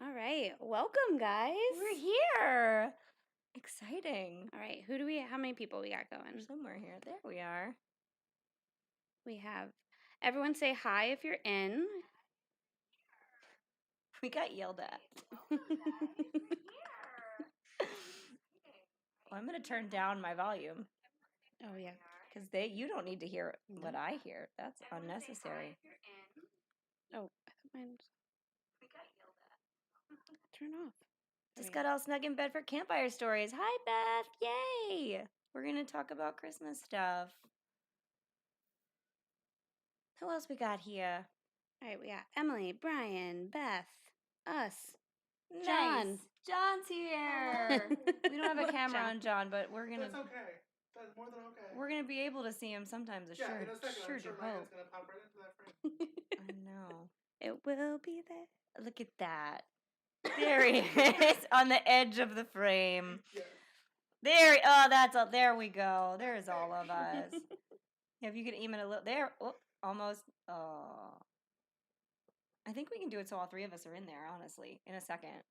All right. Welcome, guys. We're here. Exciting. All right. How many people we got going? Somewhere here. There we are. We have, everyone say hi if you're in. We got yelled at. Well, I'm going to turn down my volume. Oh, yeah. Because you don't need to hear what I hear. That's unnecessary. Oh, I thought mine was... We got yelled at. Turn off. Just got all snug in bed for Campfire stories. Hi, Beth. Yay. We're going to talk about Christmas stuff. Who else we got here? All right. We got Emily, Brian, Beth, us. Nice. John. John's here. We don't have a camera on John, but we're going to... That's okay. That's more than okay. We're going to be able to see him sometimes. In a second, Sure I'm sure do Megan's hope. going to pop right into that frame. I know. It will be there. Look at that. There he is on the edge of the frame. Yes. There we go. There's all of us. Yeah, if you could aim it a little there. Oh, almost. Oh. I think we can do it so all three of us are in there, honestly, in a second.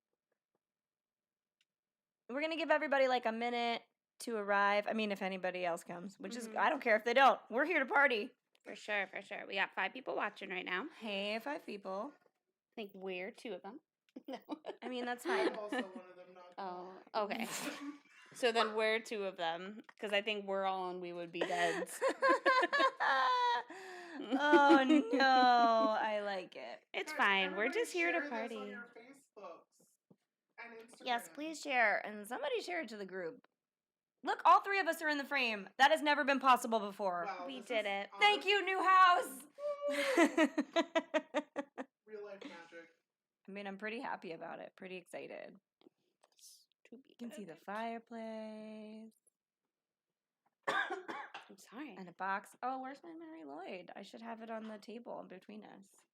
We're going to give everybody like a minute to arrive. I mean, if anybody else comes, which is, I don't care if they don't. We're here to party. For sure, for sure. We got 5 people watching right now. Hey, 5 people. I think we're 2 of them. No. I mean, that's fine. I'm also one of them, not Oh, okay. So then we're 2 of them, because I think we're all on We Would Be Deads. Oh, no. I like it. It's Guys, fine. We're just here to share this party. on your Facebooks and Instagram. Yes, please share. And somebody share it to the group. Look, all 3 of us are in the frame. That has never been possible before. Wow, We this did is it. Thank you, new house. Real life magic. I mean, I'm pretty happy about it. Pretty excited. To be You can see the perfect. fireplace. I'm sorry. And a box. Oh, where's my Mary Lloyd? I should have it on the table in between us.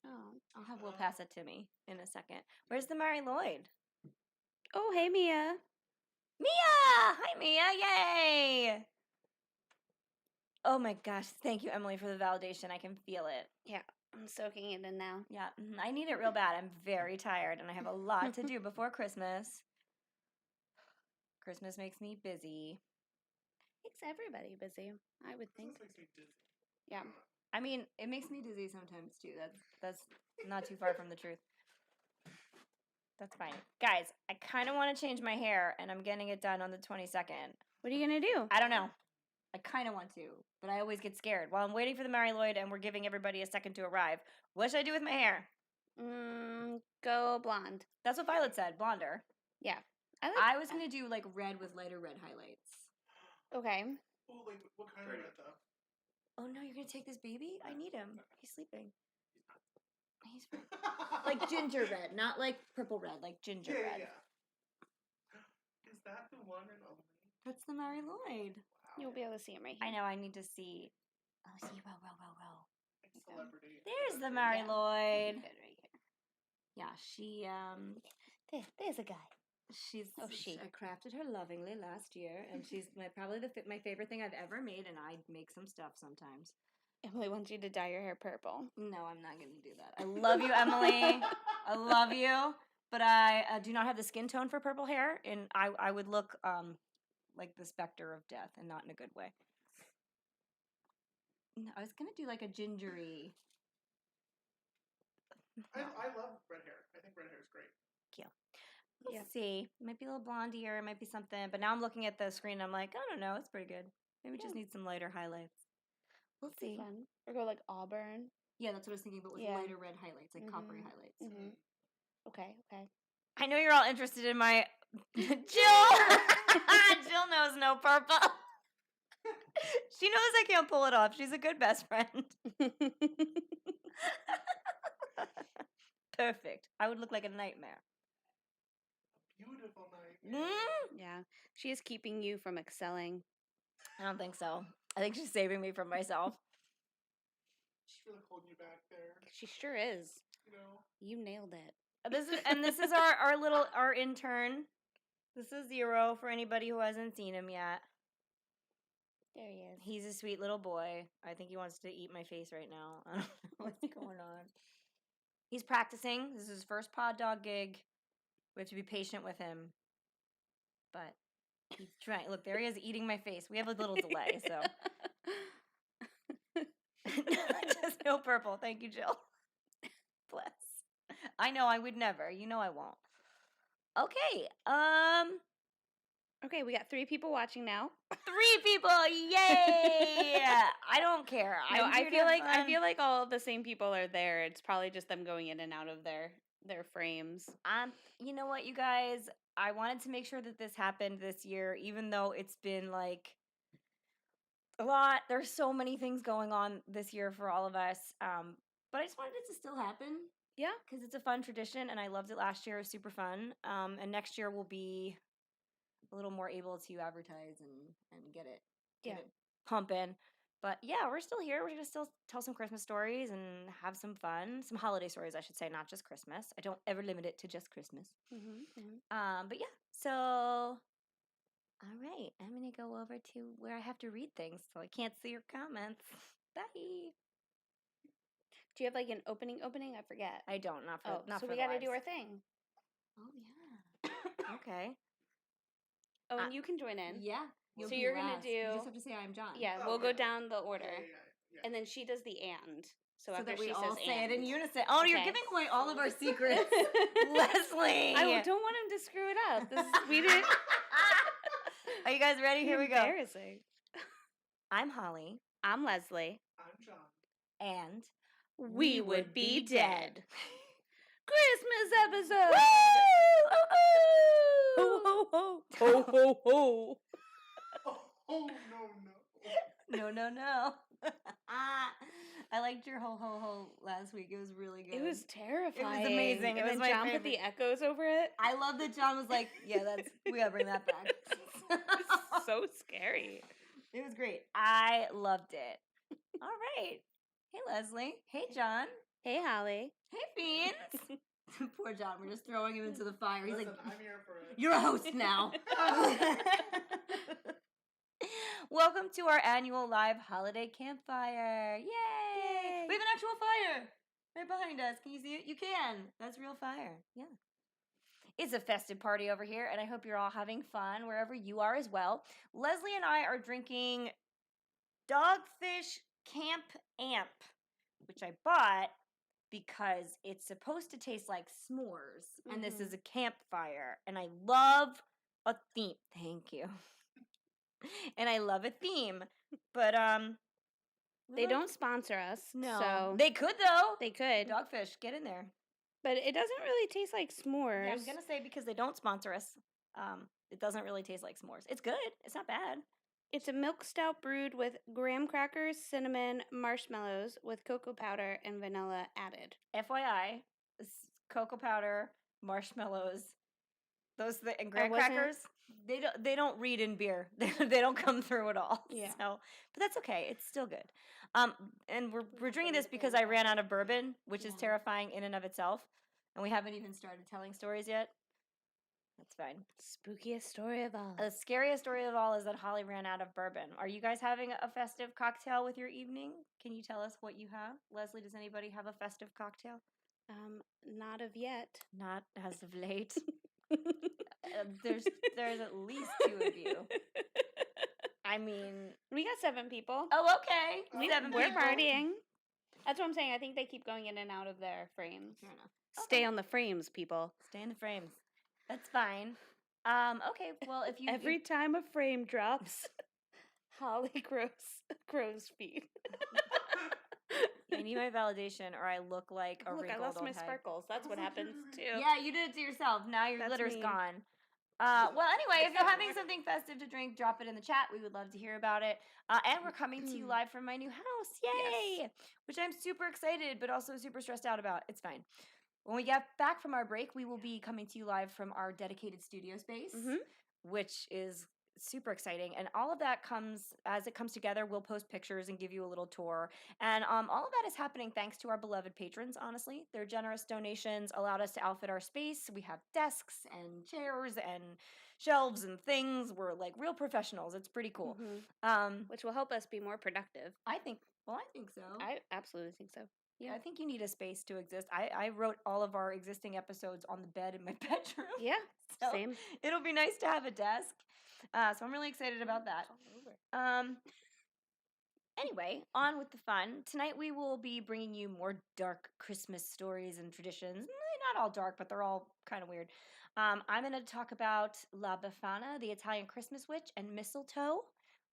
Oh. We'll pass it to me in a second. Where's the Mary Lloyd? Oh, hey, Mia. Mia! Hi, Mia. Yay! Oh my gosh. Thank you, Emily, for the validation. I can feel it. Yeah, I'm soaking it in now. Yeah, I need it real bad. I'm very tired and I have a lot to do before Christmas. Christmas makes me busy. Makes everybody busy, I would think. This makes me dizzy. Yeah. I mean, it makes me dizzy sometimes too. That's not too far from the truth. That's fine. Guys, I kind of want to change my hair and I'm getting it done on the 22nd. What are you going to do? I don't know. I kind of want to, but I always get scared. While I'm waiting for the Mary Lloyd and we're giving everybody a second to arrive, what should I do with my hair? Go blonde. That's what Violet said, blonder. Yeah. I was going to do like red with lighter red highlights. Okay. Oh, like, what kind of red, though? Oh no, you're going to take this baby? I need him. He's sleeping. He's fine. Like Like ginger red, not like purple red, like ginger red. Yeah. Is that the one and only? That's the Mary Lloyd. Wow. You'll be able to see him right I here. know, I need to see. Oh, see, well. Like celebrity. There's the Mary Lloyd. Good right here. Yeah, she, There's a guy. I crafted her lovingly last year, and she's probably my favorite thing I've ever made, and I make some stuff sometimes. Emily wants you to dye your hair purple. No, I'm not going to do that. I love you, Emily. I love you, but I do not have the skin tone for purple hair, and I would look like the specter of death, and not in a good way. No, I was going to do like a gingery. I love red hair. I think red hair is great. Cute. We'll see. It might be a little blondier, it might be something, but now I'm looking at the screen, I'm like, I don't know, it's pretty good. Maybe we just need some lighter highlights. We'll see. Fun. Or go like auburn. Yeah, that's what I was thinking, but with lighter red highlights, like coppery highlights. Mm-hmm. Okay. I know you're all interested in my Jill. Jill knows no purple. She knows I can't pull it off. She's a good best friend. Perfect. I would look like a nightmare. Beautiful night. Yeah. She is keeping you from excelling. I don't think so. I think she's saving me from myself. She's really holding you back there. She sure is. You know. You nailed it. This is our intern. This is Zero for anybody who hasn't seen him yet. There he is. He's a sweet little boy. I think he wants to eat my face right now. I don't know what's going on. He's practicing. This is his first pod dog gig. We have to be patient with him. But he's trying. Look, there he is eating my face. We have a little delay, so. Just no purple. Thank you, Jill. Bless. I know I would never. You know I won't. Okay. Okay, we got 3 people watching now. 3 people. Yay! I don't care. No, I'm I here to feel have like I fun. feel like all the same people are there. It's probably just them going in and out of their frames. You know what, you guys? I wanted to make sure that this happened this year, even though it's been like a lot. There's so many things going on this year for all of us. But I just wanted it to still happen. Yeah. Because it's a fun tradition, and I loved it last year. It was super fun. And next year we'll be a little more able to advertise and get it pumping. But yeah, we're still here. We're going to still tell some Christmas stories and have some fun. Some holiday stories, I should say, not just Christmas. I don't ever limit it to just Christmas. But yeah, so, all right. I'm going to go over to where I have to read things, so I can't see your comments. Bye. Do you have like an opening? I forget. I don't, not for so for we the got to do lives. our thing. Oh, yeah. Okay. Oh, and you can join in. Yeah. So you're going to do... You just have to say I'm John. Yeah, Oh, we'll go yeah. down the order. Yeah. And then she does the and. So after that we she all says say and. it in unison. Oh, you're Okay. giving away all of our secrets, Leslie. I don't want him to screw it up. This is, we didn't... Are you guys ready? Here we go. Embarrassing. I'm Holly. I'm Leslie. I'm John. And We would be dead. Christmas episode. Woo! Ho ho ho. Ho ho ho. Oh, no. No. I liked your ho ho ho last week. It was really good. It was terrifying. amazing. It And was then my John put favorite. the echoes over it. I love that John was like, yeah, we gotta bring that back. It's so scary. It was great. I loved it. All right. Hey, Leslie. Hey, John. Hey, Holly. Hey, Fiends. Poor John. We're just throwing him into the fire. He's Listen, like, I'm here for it. you're a host now. Welcome to our annual live holiday campfire. Yay! Yay. We have an actual fire right behind us. Can you see it? You can. That's real fire. Yeah. It's a festive party over here, and I hope you're all having fun wherever you are as well. Leslie and I are drinking Dogfish Camp Amp, which I bought because it's supposed to taste like s'mores, and this is a campfire, and I love a theme. Thank you. And I love a theme, but They don't sponsor us. No, So they could though. they could. Dogfish, get in there. But it doesn't really taste like s'mores. Yeah, I'm gonna say because they don't sponsor us. It doesn't really taste like s'mores. It's good. It's not bad. It's a milk stout brewed with graham crackers, cinnamon, marshmallows with cocoa powder and vanilla added. FYI, cocoa powder, marshmallows, and I graham wasn't- crackers. They don't read in beer. They don't come through at all. Yeah. So, but that's okay. It's still good. And we're drinking this because I ran out of bourbon, which is terrifying in and of itself, and we haven't even started telling stories yet. That's fine. Spookiest story of all. The scariest story of all is that Holly ran out of bourbon. Are you guys having a festive cocktail with your evening? Can you tell us what you have? Leslie, does anybody have a festive cocktail? Not of yet. Not as of late. There's at least 2 of you. I mean, We got 7 people. oh, okay. We- 7 We're people. partying. That's what I'm saying. I think they keep going in and out of their frames. Fair enough. Stay on the frames, people. Stay in the frames. That's fine. Okay. Well, if you Every time a frame drops, Holly grows feet. I need my validation, or I look like a Look, I wrinkled lost my old hag. sparkles. That's what happens too. Yeah, you did it to yourself. Now your That's glitter's me. gone. Well, anyway, if you're having something festive to drink, drop it in the chat. We would love to hear about it. And we're coming to you live from my new house. Yay! Yes. Which I'm super excited, but also super stressed out about. It's fine. When we get back from our break, we will be coming to you live from our dedicated studio space, which is super exciting. And all of that comes, as it comes together, we'll post pictures and give you a little tour. And all of that is happening thanks to our beloved patrons, honestly. Their generous donations allowed us to outfit our space. We have desks and chairs and shelves and things. We're like real professionals. It's pretty cool. Which will help us be more productive. I think so. I absolutely think so. Yeah. I think you need a space to exist. I wrote all of our existing episodes on the bed in my bedroom. Yeah, So same. it'll be nice to have a desk. So I'm really excited about that. Anyway, on with the fun. Tonight we will be bringing you more dark Christmas stories and traditions. Not all dark, but they're all kind of weird. I'm going to talk about La Befana, the Italian Christmas witch, and mistletoe.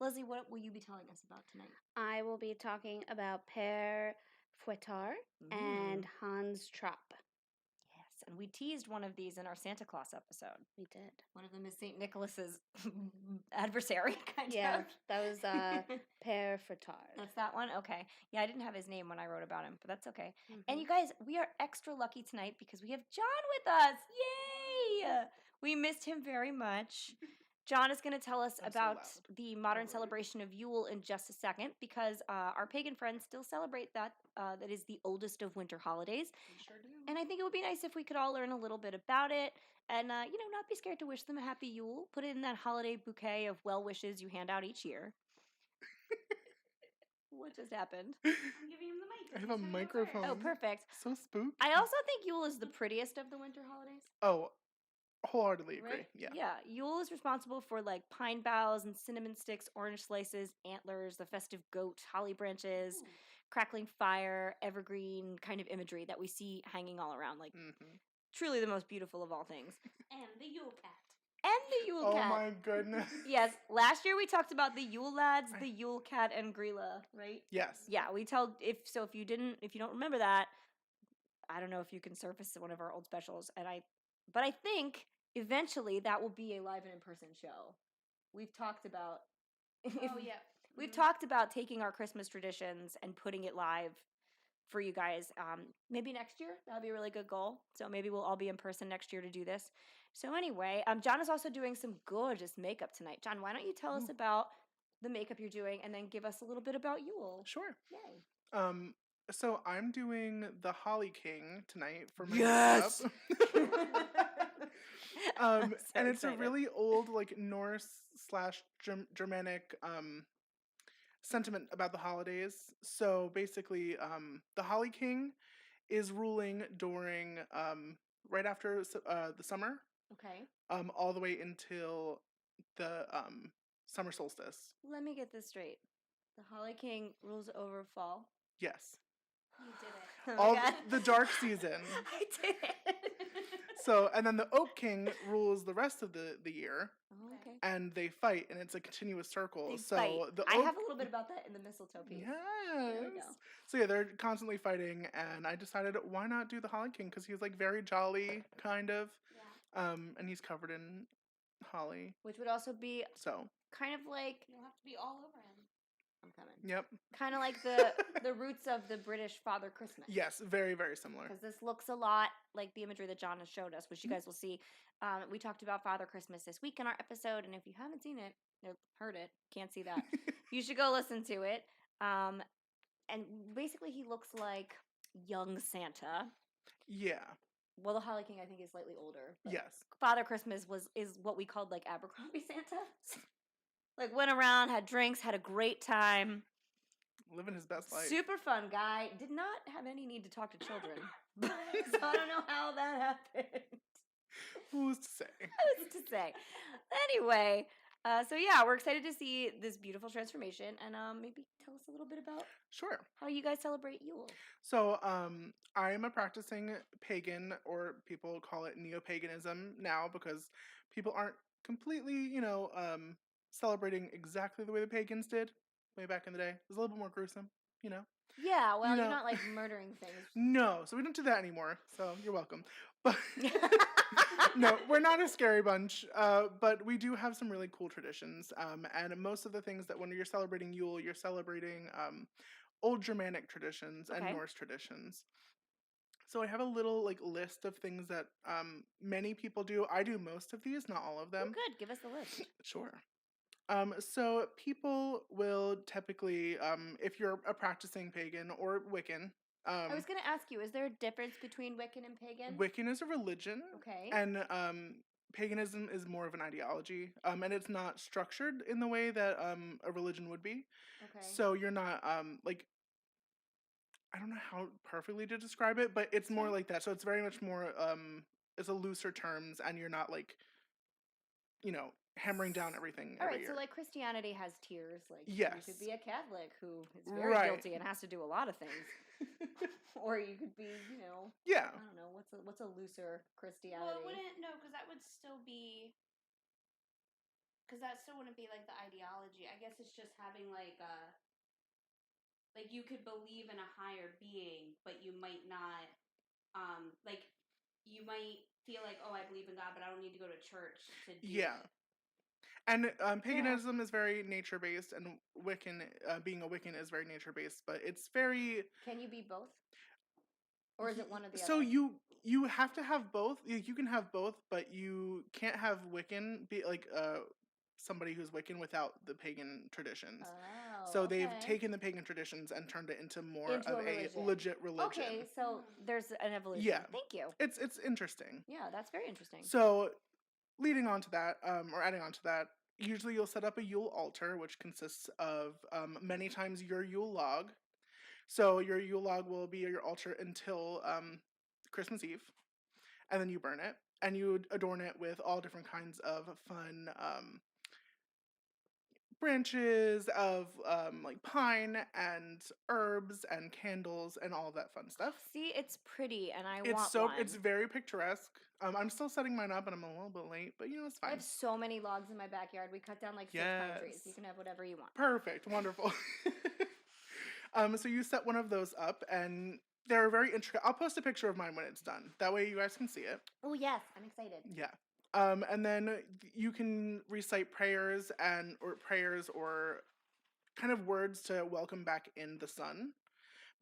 Leslie, what will you be telling us about tonight? I will be talking about Père Fouettard and Hans Trapp. Yes, and we teased one of these in our Santa Claus episode. We did. One of them is St. Nicholas's adversary, kind Yeah, of. that was Père Fouettard. That's that one? Okay. Yeah, I didn't have his name when I wrote about him, but that's okay. Mhm. And you guys, we are extra lucky tonight because we have John with us. Yay! We missed him very much. John is going to tell us I'm so about loud. the modern worry. celebration of Yule in just a second because our pagan friends still celebrate that. That is the oldest of winter holidays. We sure do. And I think it would be nice if we could all learn a little bit about it and, not be scared to wish them a happy Yule. Put it in that holiday bouquet of well wishes you hand out each year. What just happened? I'm giving him the mic. I have a microphone. Oh, perfect. So spooky. I also think Yule is the prettiest of the winter holidays. Oh, wholeheartedly agree. Right? Yeah. Yeah. Yule is responsible for like pine boughs and cinnamon sticks, orange slices, antlers, the festive goat, holly branches, crackling fire, evergreen kind of imagery that we see hanging all around. Like truly the most beautiful of all things. And the Yule cat. And the Yule Oh cat. my goodness. Yes, last year we talked about the Yule lads, the Yule cat, and Grilla, right? Yes. Yeah, if you don't remember that, I don't know if you can surface one of our old specials, but I think eventually that will be a live and in person show. We've talked about. Oh yeah. We've talked about taking our Christmas traditions and putting it live for you guys. Maybe next year. That would be a really good goal. So maybe we'll all be in person next year to do this. So anyway, John is also doing some gorgeous makeup tonight. John, why don't you tell us about the makeup you're doing and then give us a little bit about Yule? Sure. Yay. So I'm doing the Holly King tonight for my Yes! makeup. I'm so and it's excited. a really old, like Norse / Germanic sentiment about the holidays. So basically, the Holly King is ruling during right after the summer, Okay. all the way until the summer solstice. Let me get this straight. The Holly King rules over fall. Yes. You did it. Oh my All God. the dark season. I did it. So, and then the Oak King rules the rest of the year, Oh, okay. and they fight, and it's a continuous circle. They so fight. the I Oak, have a little bit about that in the mistletoe piece. yes. we go. So yeah, they're constantly fighting, and I decided why not do the Holly King because he's like very jolly, kind of, Yeah. and he's covered in holly. Which would also be So kind of like You'll have to be all over him. I'm coming. yep, Kind of like the roots of the British Father Christmas. yes, very very similar. Because this looks a lot like the imagery that John has showed us, which you guys will see. We talked about Father Christmas this week in our episode, and if you haven't seen it or heard it, can't see that, you should go listen to it. And basically, he looks like young Santa. Yeah. Well, the Holly King, I think, is slightly older. But Yes. Father Christmas is what we called like Abercrombie Santa. Like went around, had drinks, had a great time. Living his best life. Super fun guy. Did not have any need to talk to children. So I don't know how that happened. Who's to say? Who's to say? Anyway, so yeah, we're excited to see this beautiful transformation, and maybe tell us a little bit about Sure. how you guys celebrate Yule. So, I'm a practicing pagan, or people call it neo-paganism now because people aren't completely, celebrating exactly the way the pagans did way back in the day. It was a little bit more gruesome, Yeah, well, You you're know- not like murdering things. No, so we don't do that anymore. So you're welcome. But no, we're not a scary bunch. But we do have some really cool traditions. And most of the things that when you're celebrating Yule, you're celebrating old Germanic traditions and Okay. Norse traditions. So I have a little like list of things that many people do. I do most of these, not all of Oh, them. good. Give us the list. Sure. So people will typically, if you're a practicing pagan or Wiccan, I was going to ask you, is there a difference between Wiccan and pagan? Wiccan is a religion, Okay. and paganism is more of an ideology, and it's not structured in the way that a religion would be. Okay. So you're not like I don't know how perfectly to describe it, but it's more Okay. like that. So it's very much more it's a looser terms, and you're not like, hammering down everything All every right, year. so like Christianity has tiers. Like you Yes. could be a Catholic who is very Right. guilty and has to do a lot of things, or you could be, Yeah. I don't know, what's a looser Well, Christianity? it wouldn't, no, because that would still be, because that still wouldn't be like the ideology. I guess it's just having like you could believe in a higher being, but you might not, like, you might feel like, oh, I believe in God, but I don't need to go to church to do Yeah. it. And paganism is very nature based, and Wiccan, being a Wiccan, is very nature based. But it's very. Can you be both, or is it one or the So other? you have to have both. You can have both, but you can't have Wiccan be like somebody who's Wiccan without the pagan traditions. Oh, So they've okay. taken the pagan traditions and turned it into more Into of a a religion. legit religion. Okay, so there's an evolution. Yeah. Thank you. It's interesting. Yeah, that's very interesting. So leading on to that, or adding on to that, usually you'll set up a Yule altar, which consists of many times your Yule log. So your Yule log will be your altar until Christmas Eve, and then you burn it, and you adorn it with all different kinds of fun branches of like pine and herbs and candles and all of that fun stuff. See, it's pretty, and I It's want one. it's very picturesque. I'm still setting mine up, and I'm a little bit late, but it's I fine. have so many logs in my backyard. We cut down like 6 pine trees. You Yes. can have whatever you want. Perfect, wonderful. So you set one of those up, and they're very intricate. I'll post a picture of mine when it's done. That way you guys can see it. Oh yes, I'm excited. Yeah. And then you can recite prayers or kind of words to welcome back in the sun,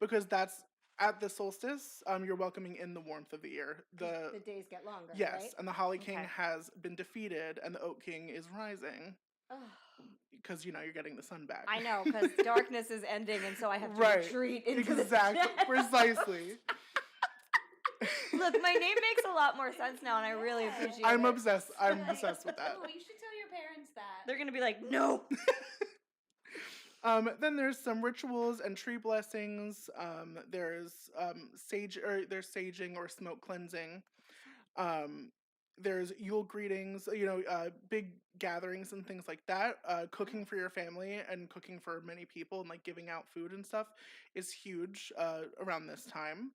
because that's at the solstice. You're welcoming in the warmth of the year. The days get longer. Yes, right? and the Holly King Okay. has been defeated, and the Oak King is rising Ugh. because you're getting the sun back. I know, because darkness is ending, and so I have to Right. retreat into Exactly, the precisely. Look, my name makes a lot more sense now, and I really Yeah. appreciate it. I'm obsessed. I'm obsessed with that. Oh, you should tell your parents that. They're gonna be like, no. Then there's some rituals and tree blessings. There's there's saging or smoke cleansing. There's Yule greetings, big gatherings and things like that. Cooking for your family and cooking for many people and like giving out food and stuff is huge around this time.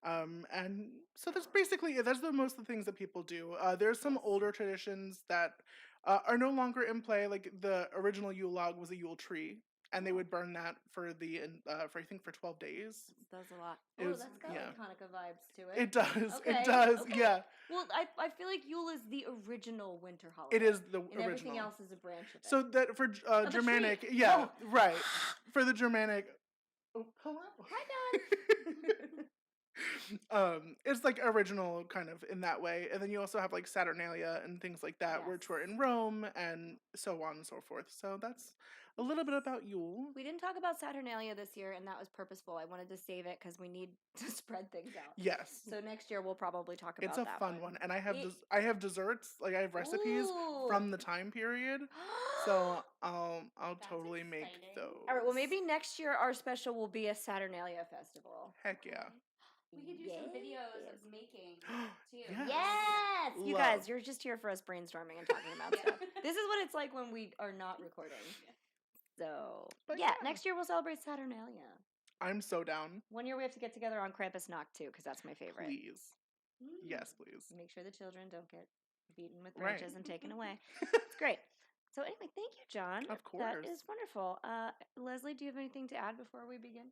And so that's basically it. That's most of the things that people do. There's some older traditions that are no longer in play. Like the original Yule log was a Yule tree, and they would burn that for I think for 12 days. That's a lot. It Oh, was- that's got yeah. like Hanukkah vibes to it. It does. Okay, It does. okay. Yeah. Well, I feel like Yule is the original winter holiday. It is the and original. everything else is a branch of it. So that for the Germanic, tree. yeah, Oh. right. For the Germanic. Oh, hello. Hi, Don. It's like original kind of in that way, and then you also have like Saturnalia and things like that, which were Yes. in Rome and so on and so forth. So that's a little bit about Yule. We didn't talk about Saturnalia this year, and that was purposeful. I wanted to save it because we need to spread things out. Yes, So next year we'll probably talk about it's a that fun one, and I It- have desserts, like I have recipes Ooh. from the time period. So I'll That's too make exciting. those. All right, well, maybe next year our special will be a Saturnalia festival. Heck yeah. We could do some videos Yes. of making too. Yes. Yes! You Love. guys, you're just here for us brainstorming and talking about Yeah. stuff. This is what it's like when we are not recording. So, But yeah, yeah. next year we'll celebrate Saturnalia. I'm so down. One year we have to get together on Krampusnacht too, because that's my favorite. Please. Mm. Yes, please. Make sure the children don't get beaten with Right. branches and taken away. It's great. So anyway, thank you, John. Of That course. is wonderful. Leslie, do you have anything to add before we begin?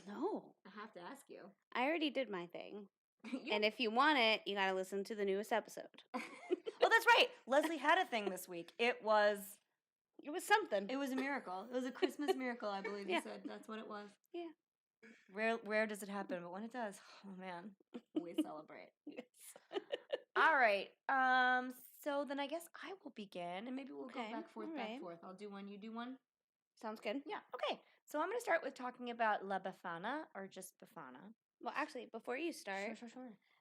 No, I have to ask you. I already did my thing. You- And if you want it, you gotta listen to the newest episode. Oh, that's right. Leslie had a thing this week. It was something. a miracle. It was a Christmas miracle, I believe you Yeah. said. That's what it was. Yeah. Rare does it happen, but when it does, oh man, we celebrate. Yes. All right. So then I guess I will begin, and maybe we'll Okay, go back forth, all back right. forth. I'll do one, you do one. Sounds good. Yeah. Okay. So I'm going to start with talking about La Befana, or just Befana. Well, actually, before you start, Sure.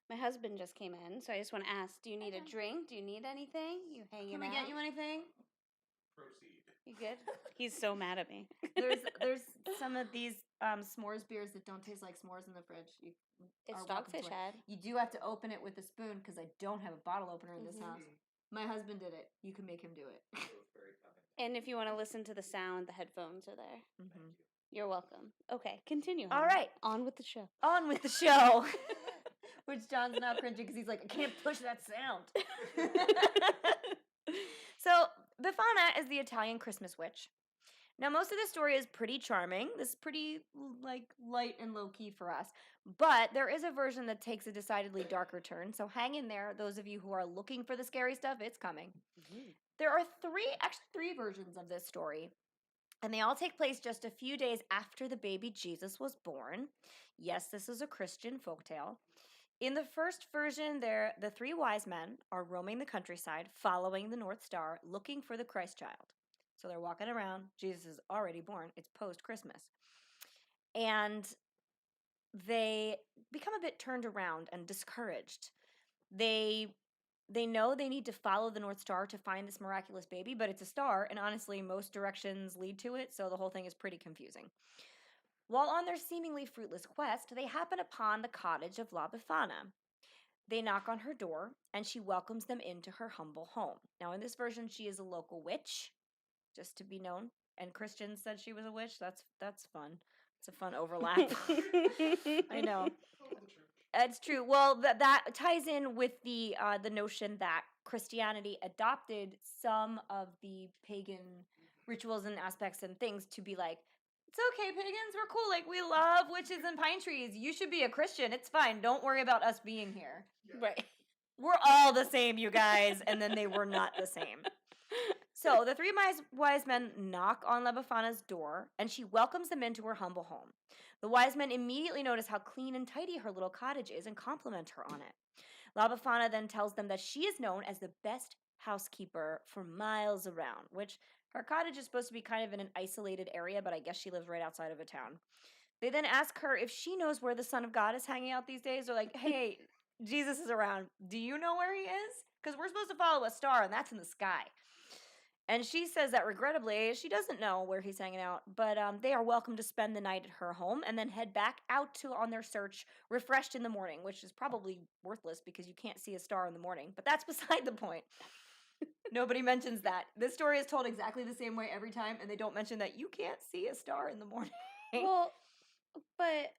my husband just came in, so I just want to ask: do you need a Okay. drink? Do you need anything? You hanging Can we out? get you anything? Proceed. You good? He's so mad at me. There's some of these s'mores beers that don't taste like s'mores in the fridge. It's are welcome to Dogfish it. Head. You do have to open it with a spoon because I don't have a bottle opener in this house. My husband did it. You can make him do it. And if you want to listen to the sound, the headphones are there. Mm-hmm. You're welcome. Okay, continue. All Helen. right. On with the show. On with the show. Which John's now cringing because he's like, I can't push that sound. So, Befana is the Italian Christmas witch. Now, most of the story is pretty charming. This is pretty, like, light and low-key for us. But there is a version that takes a decidedly darker turn. So hang in there, those of you who are looking for the scary stuff, it's coming. Mm-hmm. There are three versions of this story. And they all take place just a few days after the baby Jesus was born. Yes, this is a Christian folktale. In the first version, the three wise men are roaming the countryside, following the North Star, looking for the Christ child. So they're walking around. Jesus is already born. It's post-Christmas. And they become a bit turned around and discouraged. They know they need to follow the North Star to find this miraculous baby, but it's a star, and honestly, most directions lead to it, so the whole thing is pretty confusing. While on their seemingly fruitless quest, they happen upon the cottage of La Befana. They knock on her door, and she welcomes them into her humble home. Now, in this version, she is a local witch, just to be known. And Christian said she was a witch. That's fun. It's a fun overlap. I know. It's true. Well, that ties in with the notion that Christianity adopted some of the pagan rituals and aspects and things to be like, it's okay, pagans, we're cool. Like, we love witches and pine trees. You should be a Christian. It's fine. Don't worry about us being here. Yeah. Right. We're all the same, you guys. And then they were not the same. So the three wise men knock on La Befana's door, and she welcomes them into her humble home. The wise men immediately notice how clean and tidy her little cottage is and compliment her on it. La Befana then tells them that she is known as the best housekeeper for miles around, which her cottage is supposed to be kind of in an isolated area, but I guess she lives right outside of a town. They then ask her if she knows where the Son of God is hanging out these days. They're like, hey, Jesus is around. Do you know where he is? Because we're supposed to follow a star, and that's in the sky. And she says that regrettably, she doesn't know where he's hanging out, but they are welcome to spend the night at her home and then head back out on their search, refreshed in the morning, which is probably worthless because you can't see a star in the morning. But that's beside the point. Nobody mentions that. This story is told exactly the same way every time, and they don't mention that you can't see a star in the morning. Well, but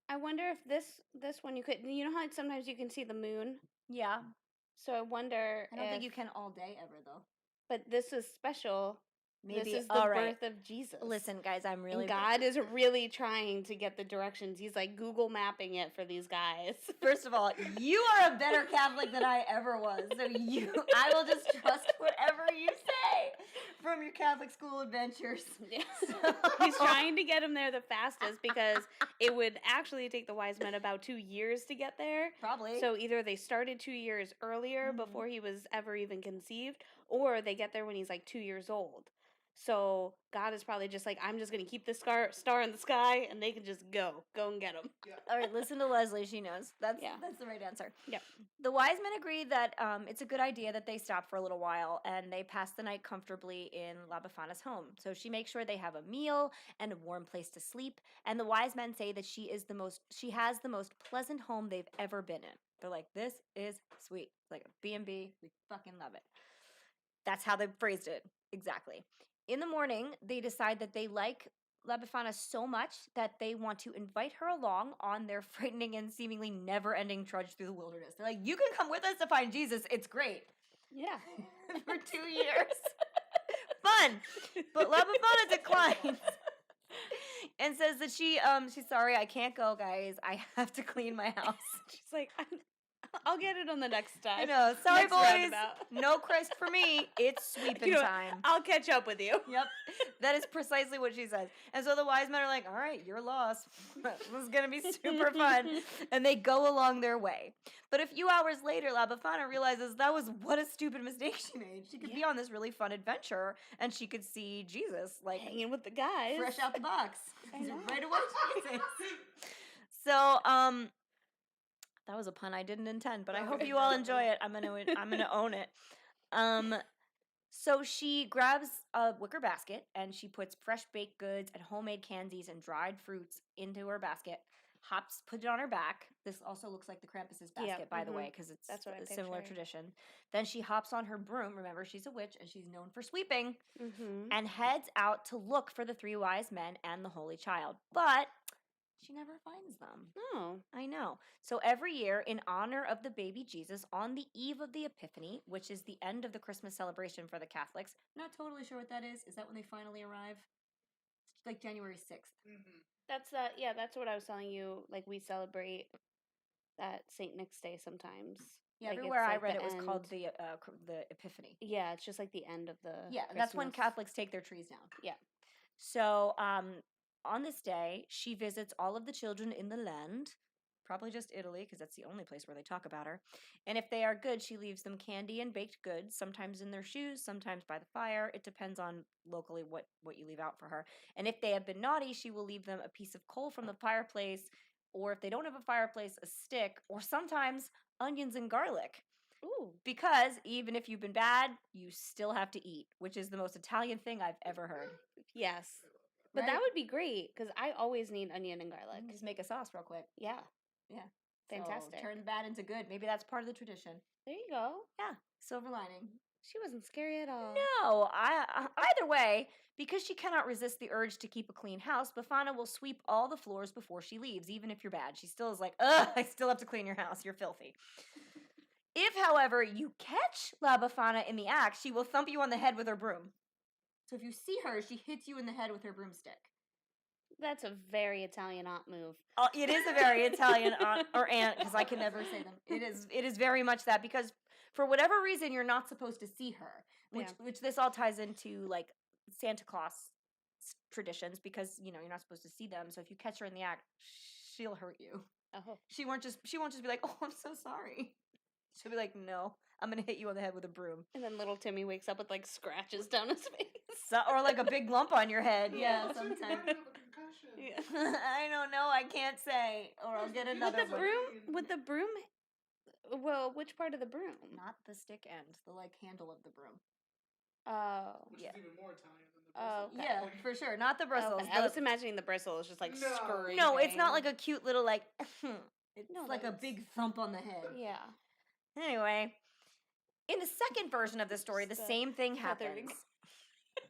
I wonder if this one you could. You know how sometimes you can see the moon? Yeah. So I wonder. I don't think you can all day ever, though. But this is special. Maybe this is the all right. birth of Jesus. Listen, guys, I'm really. And God is really trying to get the directions. He's like Google mapping it for these guys. First of all, you are a better Catholic than I ever was. So I will just trust whatever you say from your Catholic school adventures. Yeah. He's trying to get him there the fastest because it would actually take the wise men about 2 years to get there. Probably. So either they started 2 years earlier before he was ever even conceived, or they get there when he's like 2 years old. So God is probably just like, I'm just going to keep this star in the sky, and they can just go and get him. Yeah. All right, listen to Leslie. She knows. That's the right answer. Yep. The wise men agree that it's a good idea that they stop for a little while, and they pass the night comfortably in La Befana's home. So she makes sure they have a meal and a warm place to sleep, and the wise men say that she has the most pleasant home they've ever been in. They're like, this is sweet. It's like a B&B. We fucking love it. That's how they phrased it. Exactly. In the morning, they decide that they like La Befana so much that they want to invite her along on their frightening and seemingly never-ending trudge through the wilderness. They're like, you can come with us to find Jesus. It's great. Yeah. For 2 years. Fun. But La Befana declines and says that she's sorry, I can't go, guys. I have to clean my house. She's like, I'll get it on the next time. I know. Sorry, next boys. Roundabout. No Christ for me. It's sweeping time. I'll catch up with you. Yep. That is precisely what she says. And so the wise men are like, all right, you're lost. This is going to be super fun. And they go along their way. But a few hours later, La Befana realizes that was what a stupid mistake she made. She could be on this really fun adventure, and she could see Jesus, like, hanging with the guys. Fresh out the box. I know. Right away, Jesus. So, that was a pun I didn't intend, but I hope you all enjoy it. I'm gonna own it. So she grabs a wicker basket and she puts fresh baked goods and homemade candies and dried fruits into her basket. Put it on her back. This also looks like the Krampus's basket, by the way, because it's That's what I'm a similar picturing. tradition. Then she hops on her broom. Remember, she's a witch and she's known for sweeping, Mm-hmm. and heads out to look for the 3 wise men and the Holy Child. But she never finds them. Oh. I know. So every year, in honor of the baby Jesus, on the eve of the Epiphany, which is the end of the Christmas celebration for the Catholics, not totally sure what that is. Is that when they finally arrive? It's like January 6th. Mm-hmm. That's that's what I was telling you. Like, we celebrate that Saint Nick's Day sometimes. Yeah, Like, everywhere it's I like read the it was called end. the Epiphany. Yeah, it's just like the end of the Yeah, that's when Christmas. Catholics take their trees down. Yeah. So, on this day, she visits all of the children in the land, probably just Italy, because that's the only place where they talk about her. And if they are good, she leaves them candy and baked goods, sometimes in their shoes, sometimes by the fire. It depends on locally what you leave out for her. And if they have been naughty, she will leave them a piece of coal from the fireplace, or if they don't have a fireplace, a stick, or sometimes onions and garlic. Ooh. Because even if you've been bad, you still have to eat, which is the most Italian thing I've ever heard. Yes. But Right? that would be great, because I always need onion and garlic. Just make a sauce real quick. Yeah. Yeah. Fantastic. So turn the bad into good. Maybe that's part of the tradition. There you go. Yeah. Silver lining. She wasn't scary at all. No, either way, because she cannot resist the urge to keep a clean house, Befana will sweep all the floors before she leaves, even if you're bad. She still is like, ugh, I still have to clean your house. You're filthy. If, however, you catch La Befana in the act, she will thump you on the head with her broom. So if you see her, she hits you in the head with her broomstick. That's a very Italian aunt move. It is a very Italian aunt or aunt, because I can never say them. It is very much that, because for whatever reason you're not supposed to see her, which this all ties into like Santa Claus traditions, because you're not supposed to see them. So if you catch her in the act, she'll hurt you. Oh. She won't just be like, "Oh, I'm so sorry." She'll be like, "No, I'm gonna hit you on the head with a broom." And then little Timmy wakes up with like scratches down his face. Or like a big lump on your head. Yeah, So you sometimes. might have a concussion. Yeah. I don't know. I can't say, or I'll get another With the one. broom? With the broom? Well, which part of the broom? Not the stick end, the like handle of the broom. Oh. Which Yeah. is even more Italian than the Oh, bristles. okay. Yeah, for sure. Not the bristles. Okay. I was imagining the bristles just like No. scurrying. No, it's not like a cute little like. It's No, like a that's- big thump on the head. Yeah. Anyway, in the second version of the story, the Just, same thing feathering. happens.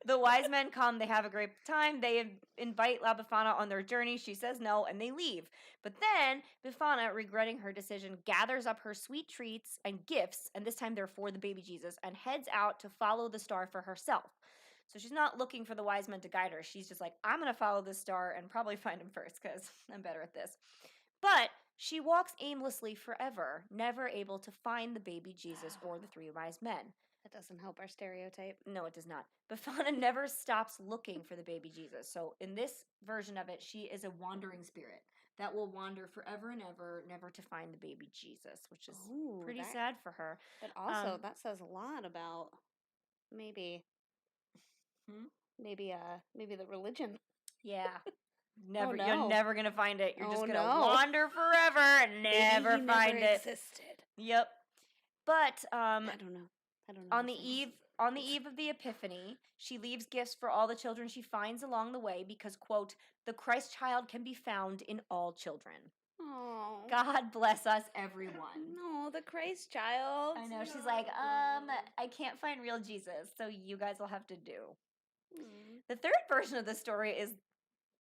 The wise men come, they have a great time, they invite La Befana on their journey. She says no, and they leave. But then, Befana, regretting her decision, gathers up her sweet treats and gifts, and this time they're for the baby Jesus, and heads out to follow the star for herself. So she's not looking for the wise men to guide her. She's just like, I'm going to follow this star and probably find him first, because I'm better at this. But she walks aimlessly forever, never able to find the baby Jesus or the 3 wise men. That doesn't help our stereotype. No, it does not. Befana never stops looking for the baby Jesus. So in this version of it, she is a wandering spirit that will wander forever and ever, never to find the baby Jesus, which is Ooh, pretty that- sad for her. But also, that says a lot about maybe maybe the religion. Yeah. Never, no. You're never gonna find it. You're just Oh, gonna no. wander forever and never Maybe he find never it. existed. Yep. But I don't know. on the eve of the Epiphany, she leaves gifts for all the children she finds along the way because, quote, the Christ child can be found in all children. Oh. God bless us, everyone. No, the Christ child. I know. She's like, I can't find real Jesus, so you guys will have to do. Mm. The third version of the story is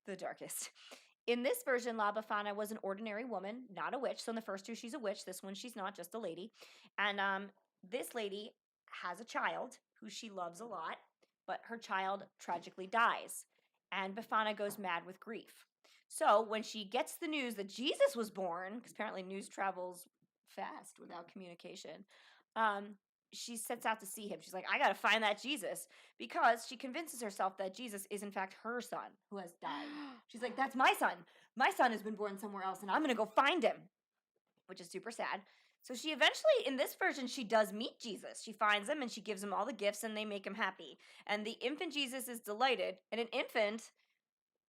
the darkest. In this version, La Befana was an ordinary woman, not a witch. So in the first 2, she's a witch. This one, she's not, just a lady. And this lady has a child who she loves a lot, but her child tragically dies. And Befana goes mad with grief. So when she gets the news that Jesus was born, because apparently news travels fast without communication, she sets out to see him. She's like, I got to find that Jesus, because she convinces herself that Jesus is in fact her son who has died. She's like, that's my son. My son has been born somewhere else, and I'm going to go find him, which is super sad. So she eventually, in this version, she does meet Jesus. She finds him, and she gives him all the gifts, and they make him happy. And the infant Jesus is delighted, and an infant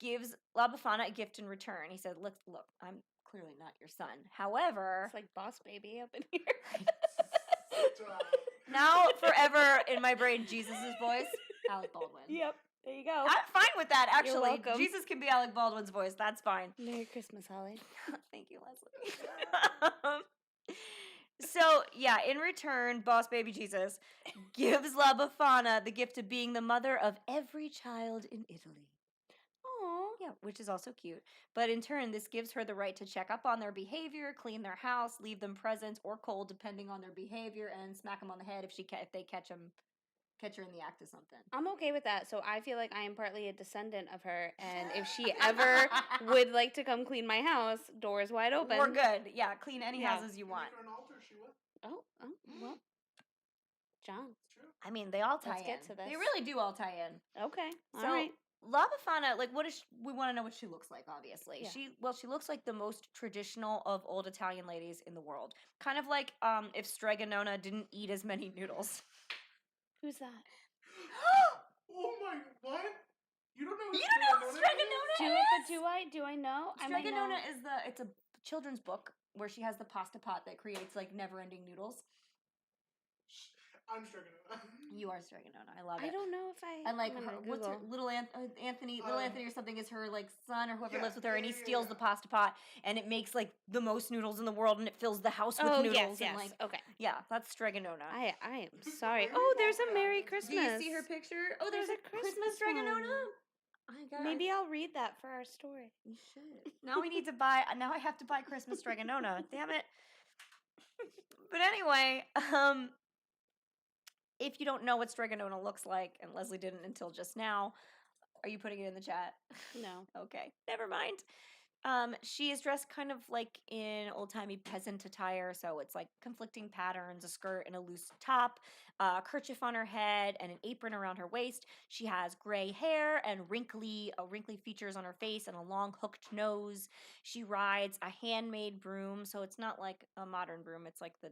gives La Befana a gift in return. He said, look, I'm clearly not your son. However... It's like Boss Baby up in here. Now, forever in my brain, Jesus' voice, Alec Baldwin. Yep. There you go. I'm fine with that, You're actually. welcome. Jesus can be Alec Baldwin's voice. That's fine. Merry Christmas, Holly. Thank you, Leslie. So, yeah, in return, Boss Baby Jesus gives La Befana the gift of being the mother of every child in Italy. Aww. Yeah, which is also cute. But in turn, this gives her the right to check up on their behavior, clean their house, leave them presents or cold, depending on their behavior, and smack them on the head if they catch her in the act of something. I'm okay with that. So I feel like I am partly a descendant of her, and if she ever would like to come clean my house, doors wide open. We're good. Yeah, clean any Yeah. houses you want. Make her an altar, she will. Oh, well, John. It's true. I mean, they all tie Let's in. get to this. They really do all tie in. Okay. All So, right. La Befana, like, we want to know what she looks like, obviously. Yeah. She looks like the most traditional of old Italian ladies in the world. Kind of like if Stregonona didn't eat as many noodles. Who's that? Oh my, what? You don't know who You don't know who Stregonona is? Stregonona Do I know? I might know. Stregonona it's a children's book where she has the pasta pot that creates like never-ending noodles. I'm Stregonona. You are Stregonona. I love it. I don't know if I. And like I'm her, gonna what's her Google. little Anthony, little Anthony or something is her like son or whoever Yeah, lives with her, and he yeah, steals yeah. the pasta pot, and it makes like the most noodles in the world, and it fills the house with Oh noodles. yes. And like, Okay. yeah, that's Stregonona. I am sorry. Oh, there's a Merry Christmas. Do you see her picture? Oh, there's a Christmas Stregonona. I got Maybe I'll read that for our story. You should. Now we need to buy. Now I have to buy Christmas Stregonona. Damn it. But anyway, if you don't know what Stregonona looks like, and Leslie didn't until just now, are you putting it in the chat? No. Okay, never mind. She is dressed kind of like in old-timey peasant attire, so it's like conflicting patterns, a skirt and a loose top, a kerchief on her head, and an apron around her waist. She has gray hair and wrinkly features on her face and a long hooked nose. She rides a handmade broom, so it's not like a modern broom, it's like the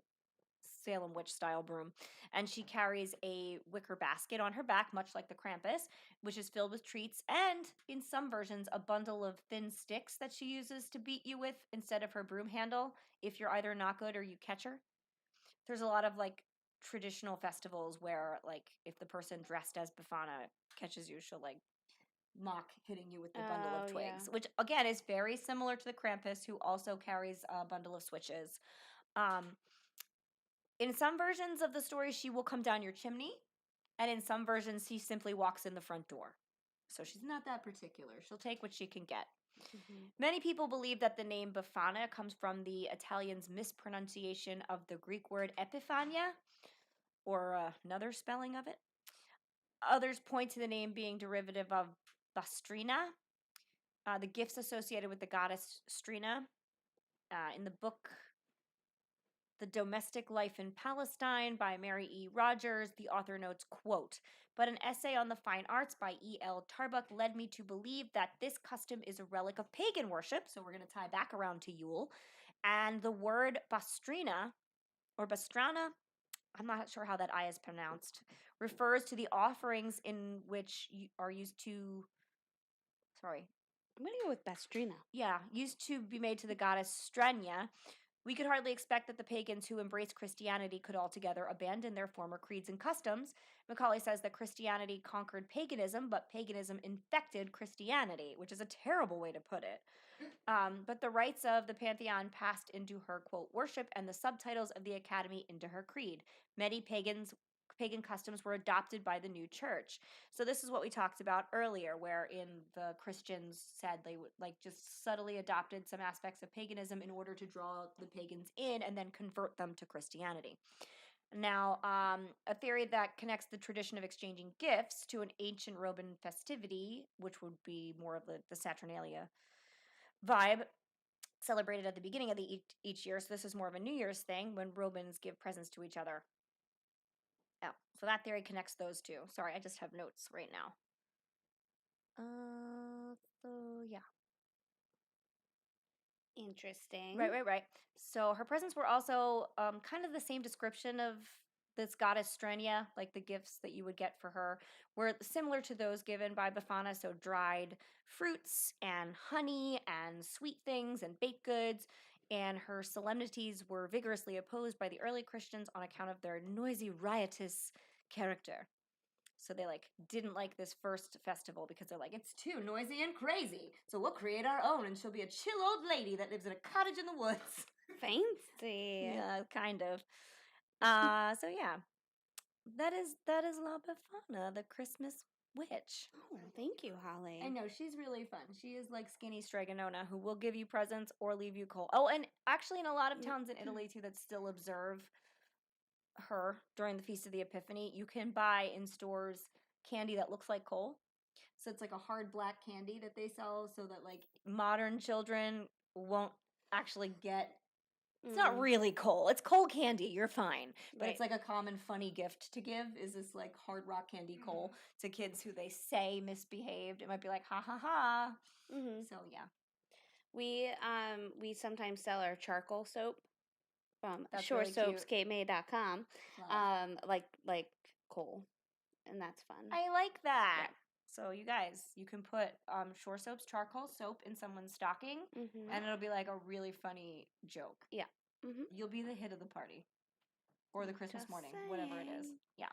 Salem witch style broom, and she carries a wicker basket on her back, much like the Krampus, which is filled with treats, and in some versions, a bundle of thin sticks that she uses to beat you with instead of her broom handle if you're either not good or you catch her. There's a lot of like traditional festivals where like if the person dressed as Befana catches you, she'll like mock hitting you with the bundle of twigs, yeah. which again is very similar to the Krampus, who also carries a bundle of switches. In some versions of the story, she will come down your chimney, and in some versions, she simply walks in the front door. So she's not that particular. She'll take what she can get. Mm-hmm. Many people believe that the name Befana comes from the Italians' mispronunciation of the Greek word Epifania, or another spelling of it. Others point to the name being derivative of Bastrina, the gifts associated with the goddess Strina. In the book The Domestic Life in Palestine by Mary E. Rogers, the author notes, quote, "But an essay on the fine arts by E.L. Tarbuck led me to believe that this custom is a relic of pagan worship," so we're going to tie back around to Yule, "and the word bastrina, or bastrana, I'm not sure how that I is pronounced, refers to the offerings in which are used to, sorry, I'm gonna go with Bastrina. yeah, used to be made to the goddess Strenia. We could hardly expect that the pagans who embraced Christianity could altogether abandon their former creeds and customs. Macaulay says that Christianity conquered paganism, but paganism infected Christianity, which is a terrible way to put it. But the rites of the pantheon passed into her, quote, worship, and the subtitles of the academy into her creed. Many pagan customs were adopted by the new church. So this is what we talked about earlier, wherein the Christians said they would like just subtly adopted some aspects of paganism in order to draw the pagans in and then convert them to Christianity. Now, a theory that connects the tradition of exchanging gifts to an ancient Roman festivity, which would be more of the Saturnalia vibe, celebrated at the beginning of each year. So this is more of a New Year's thing when Romans give presents to each other. Oh, so that theory connects those two. Sorry, I just have notes right now. So yeah. Interesting. Right. So her presents were also kind of the same description of this goddess Strenia, like the gifts that you would get for her, were similar to those given by Befana. So dried fruits and honey and sweet things and baked goods. and her solemnities were vigorously opposed by the early Christians on account of their noisy, riotous character. So they didn't like this first festival because they're like, it's too noisy and crazy. So we'll create our own, and she'll be a chill old lady that lives in a cottage in the woods. Fancy. Yeah, kind of. So yeah, that is La Befana, the Christmas witch. Oh, thank you, Holly. I know, she's really fun. She is like skinny Stregonona who will give you presents or leave you cold. Oh, and actually in a lot of towns in Italy too that still observe her during the Feast of the Epiphany, you can buy in stores candy that looks like coal. So it's like a hard black candy that they sell so that modern children won't actually get. It's not really coal. It's coal candy. You're fine. But it's like a common funny gift to give is this hard rock candy coal to kids who they say misbehaved. It might be like, ha ha ha. So yeah. We sometimes sell our charcoal soap from That's really shoresoapskmay.com. Like coal. And that's fun. I like that. Yeah. So you guys, you can put Shore Soap's charcoal soap in someone's stocking, and it'll be like a really funny joke. Yeah. You'll be the hit of the party. Or the Christmas morning, whatever it is. Yeah.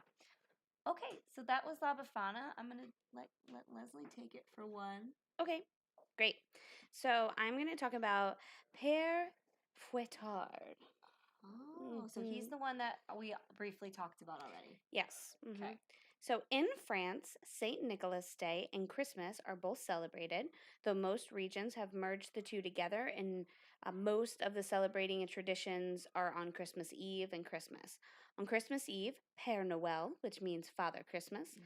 Okay, so that was La Befana. I'm going to let Leslie take it for one. Okay, great. So I'm going to talk about Père Fouettard. Oh, so he's the one that we briefly talked about already. Yes. Okay. So in France, St. Nicholas Day and Christmas are both celebrated, though most regions have merged the two together, and most of the celebrating and traditions are on Christmas Eve and Christmas. On Christmas Eve, Père Noël, which means Father Christmas,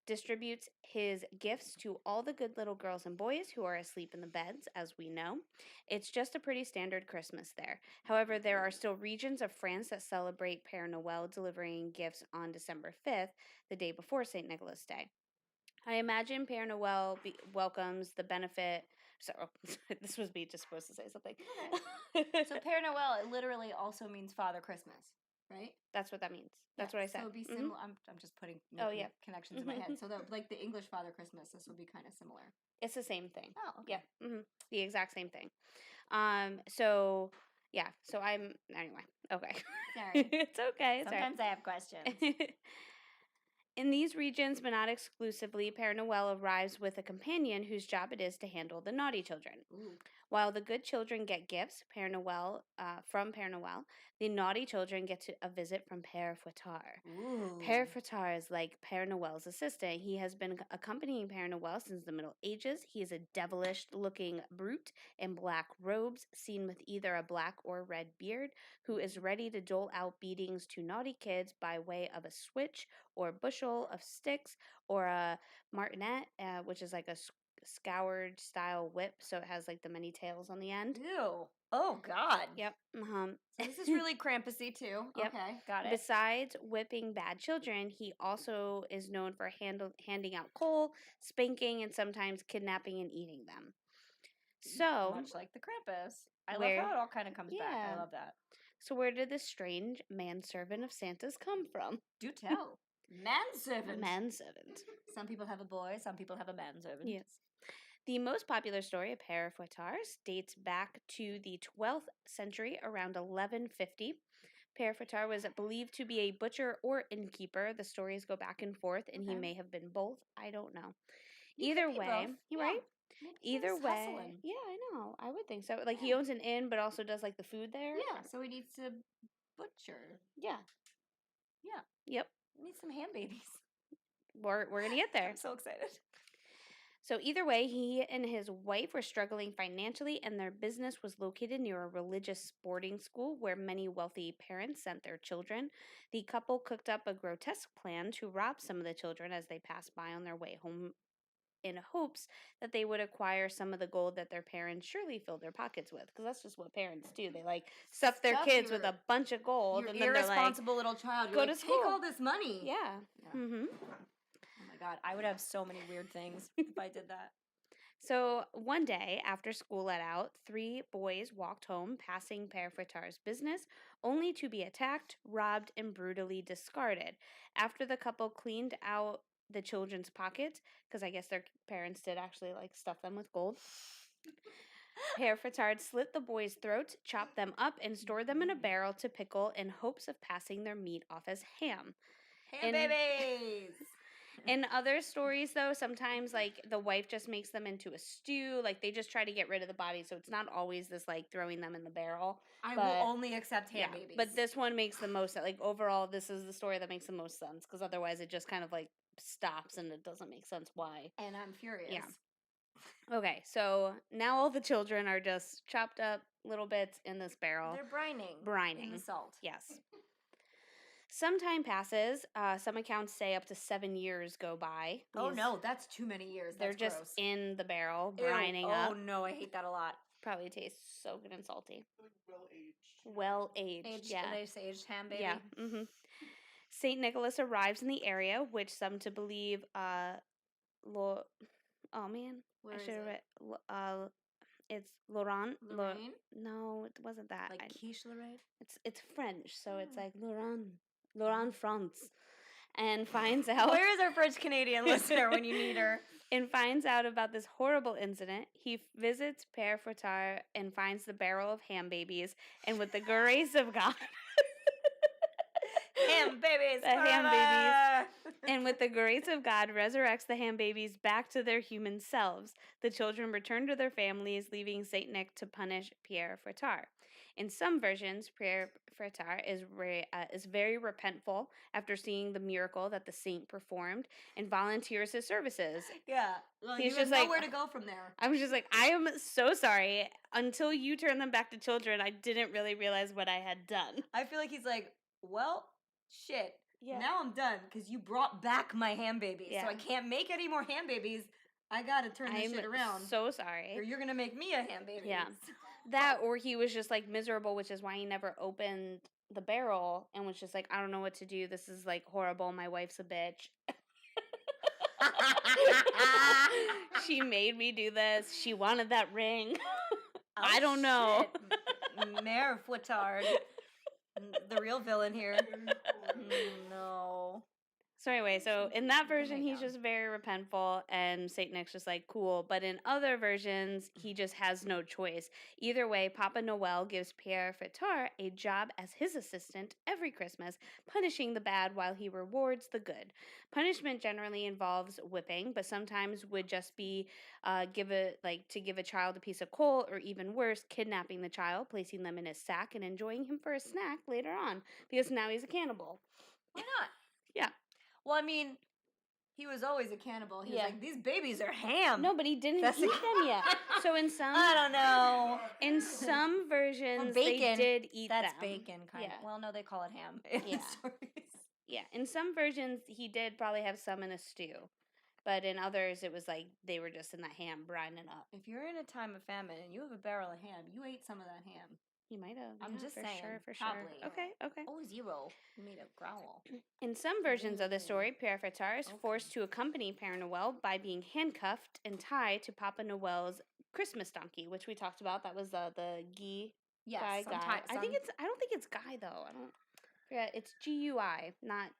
distributes his gifts to all the good little girls and boys who are asleep in the beds, as we know. It's just a pretty standard Christmas there. However, there are still regions of France that celebrate Père Noël delivering gifts on December 5th, the day before St. Nicholas Day. I imagine Père Noël welcomes the benefit. So, this was me just supposed to say something. Okay. So Père Noël, it literally also means Father Christmas, right? That's what that means. That's what I said. So it'd be similar. I'm just putting connections in my head. So the English Father Christmas, this would be kind of similar. It's the same thing. Oh, okay. Yeah. The exact same thing. So yeah. So I'm anyway. Okay. Sorry. It's okay. Sometimes I have questions. In these regions, but not exclusively, Père Noël arrives with a companion whose job it is to handle the naughty children. Ooh. While the good children get gifts from Père Noël, the naughty children get a visit from Père Fouettard. Père Fouettard is like Père Noël's assistant. He has been accompanying Père Noël since the Middle Ages. He is a devilish-looking brute in black robes, seen with either a black or red beard, who is ready to dole out beatings to naughty kids by way of a switch or a bushel of sticks or a martinet, which is like a scoured style whip, so it has the many tails on the end. Ew. Oh God. Yep. So this is really Krampusy too. Yep. Okay, got it. Besides whipping bad children, he also is known for handing out coal, spanking, and sometimes kidnapping and eating them. So much like the Krampus. I love how it all kind of comes back. I love that. So where did this strange manservant of Santa's come from? Do tell. Manservant. Manservant. Some people have a boy, some people have a manservant. Yes. The most popular story of Père Fouettard dates back to the 12th century, around 1150. Père Fouettard was believed to be a butcher or innkeeper. The stories go back and forth, and he may have been both. I don't know. Either way, right? Either way, hustling. Yeah, I know. I would think so. He owns an inn, but also does the food there. Yeah, so he needs to butcher. Yeah. Yeah. Yep. We need some ham babies. We're gonna get there. I'm so excited. So either way, he and his wife were struggling financially, and their business was located near a religious boarding school where many wealthy parents sent their children. The couple cooked up a grotesque plan to rob some of the children as they passed by on their way home, in hopes that they would acquire some of the gold that their parents surely filled their pockets with. Because that's just what parents do. They stuff their kids with a bunch of gold. And then irresponsible little child. Go to school. Take all this money. Yeah. Mm-hmm. Oh my God. I would have so many weird things if I did that. So one day, after school let out, 3 boys walked home, passing Père Fouettard's business, only to be attacked, robbed, and brutally discarded. After the couple cleaned out the children's pockets, because I guess their parents did actually stuff them with gold. Père Fouettard slit the boys' throats, chopped them up, and stored them in a barrel to pickle in hopes of passing their meat off as ham. Ham babies! In other stories, though, sometimes, like, the wife just makes them into a stew. Like, they just try to get rid of the body, so it's not always this, like, throwing them in the barrel. I will only accept ham babies. But this one makes the most, like, overall, this is the story that makes the most sense, because otherwise it just kind of, like, stops, and it doesn't make sense why. And I'm furious. Yeah. Okay, so now all the children are just chopped up little bits in this barrel. They're brining. In the salt. Yes. Some time passes. Some accounts say up to 7 years go by. Oh no, that's too many years. They're just gross. in the barrel, brining up. Oh no, I hate that a lot. Probably tastes so good and salty. Well aged. Well aged, yeah. Nice aged ham baby. Yeah. Mm-hmm. Saint Nicholas arrives in the area, which some to believe. Oh man, Where I is should have it? read. It's Lorraine. Lorraine? No, it wasn't that. Like quiche Lorraine? It's French, so it's like Lorraine, France, and finds out. Where is our French Canadian listener when you need her? And finds out about this horrible incident. He visits Père Fouettard and finds the barrel of ham babies, and with the grace of God. Ham babies. The ham babies. And with the grace of God, resurrects the ham babies back to their human selves. The children return to their families, leaving Saint Nick to punish Père Fouettard. In some versions, Père Fouettard is very repentful after seeing the miracle that the saint performed and volunteers his services. Yeah. Well, He's you just have like, nowhere to go from there. I was just like, I am so sorry. Until you turn them back to children, I didn't really realize what I had done. I feel like he's like, well, shit. Yeah. Now I'm done because you brought back my ham babies. Yeah. So I can't make any more ham babies. I got to turn this shit around. So sorry. Or you're going to make me a ham baby. Yeah. That, or he was just like miserable, which is why he never opened the barrel and was just like, I don't know what to do. This is like horrible. My wife's a bitch. She made me do this. She wanted that ring. I don't know. Mayor Fouettard. The real villain here. No. So anyway, so in that version, he's just very repentful, and Saint Nick's just like, cool. But in other versions, he just has no choice. Either way, Papa Noel gives Père Fouettard a job as his assistant every Christmas, punishing the bad while he rewards the good. Punishment generally involves whipping, but sometimes would just be to give a child a piece of coal, or even worse, kidnapping the child, placing them in his sack, and enjoying him for a snack later on, because now he's a cannibal. Why not? Yeah. Well, I mean, he was always a cannibal. He was like, these babies are ham. No, but he didn't eat them yet. So in some, I don't know. In some versions, bacon, they did eat That's them. bacon, kind of. Well, no, they call it ham. In the stories. Yeah. In some versions, he did probably have some in a stew. But in others, it was like they were just in that ham brining up. If you're in a time of famine and you have a barrel of ham, you ate some of that ham. He might have. I'm just saying. For probably. sure. Okay. Oh, 0. You made a growl. In some versions of the story, Père Fouettard is forced to accompany Père Noel by being handcuffed and tied to Papa Noel's Christmas donkey, which we talked about. That was the Guy. Yes, Guy. I don't think it's Guy though. I don't forget. It's GUI, not.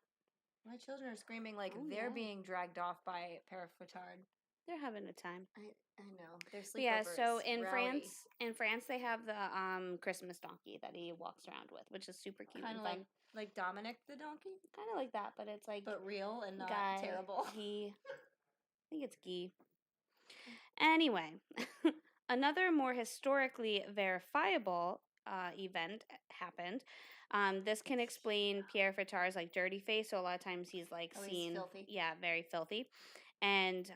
My children are screaming like they're being dragged off by Père Fouettard. They're having a time. I know. They're sleepovers. Yeah, so in rowdy. France they have the Christmas donkey that he walks around with, which is super cute and fun. Like Dominic the donkey? Kind of like that, but it's like real and not Guy, terrible. I think it's Guy. Anyway, another more historically verifiable event happened. This can explain Père Fouettard's like dirty face. So a lot of times he's like seen, he's filthy. Yeah, very filthy, and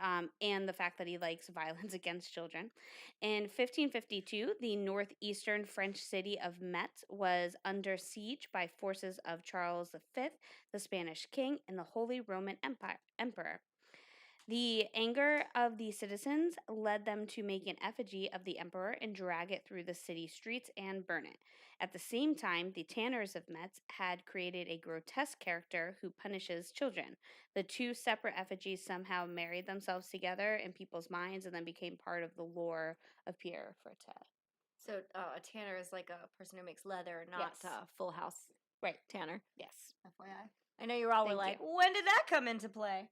the fact that he likes violence against children. In 1552, the northeastern French city of Metz was under siege by forces of Charles V, the Spanish king, and the Holy Roman Emperor. The anger of the citizens led them to make an effigy of the emperor and drag it through the city streets and burn it. At the same time, the tanners of Metz had created a grotesque character who punishes children. The two separate effigies somehow married themselves together in people's minds and then became part of the lore of Père Fouettard. So a tanner is like a person who makes leather, not Full House tanner. Yes. FYI. I know you all were like, when did that come into play?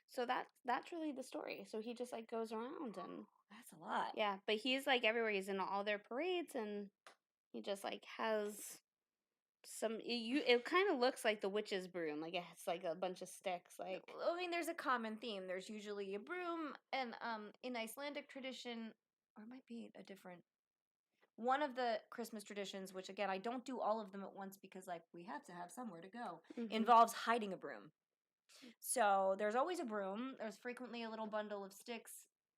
So that's really the story. So he just like goes around and That's a lot. yeah, but he's like everywhere. He's in all their parades and he just like has some. It kind of looks like the witch's broom. Like it's like a bunch of sticks. Like I mean, there's a common theme. There's usually a broom, and in Icelandic tradition, or it might be a different one of the Christmas traditions, which again I don't do all of them at once because like we have to have somewhere to go, involves hiding a broom. So there's always a broom. There's frequently a little bundle of sticks,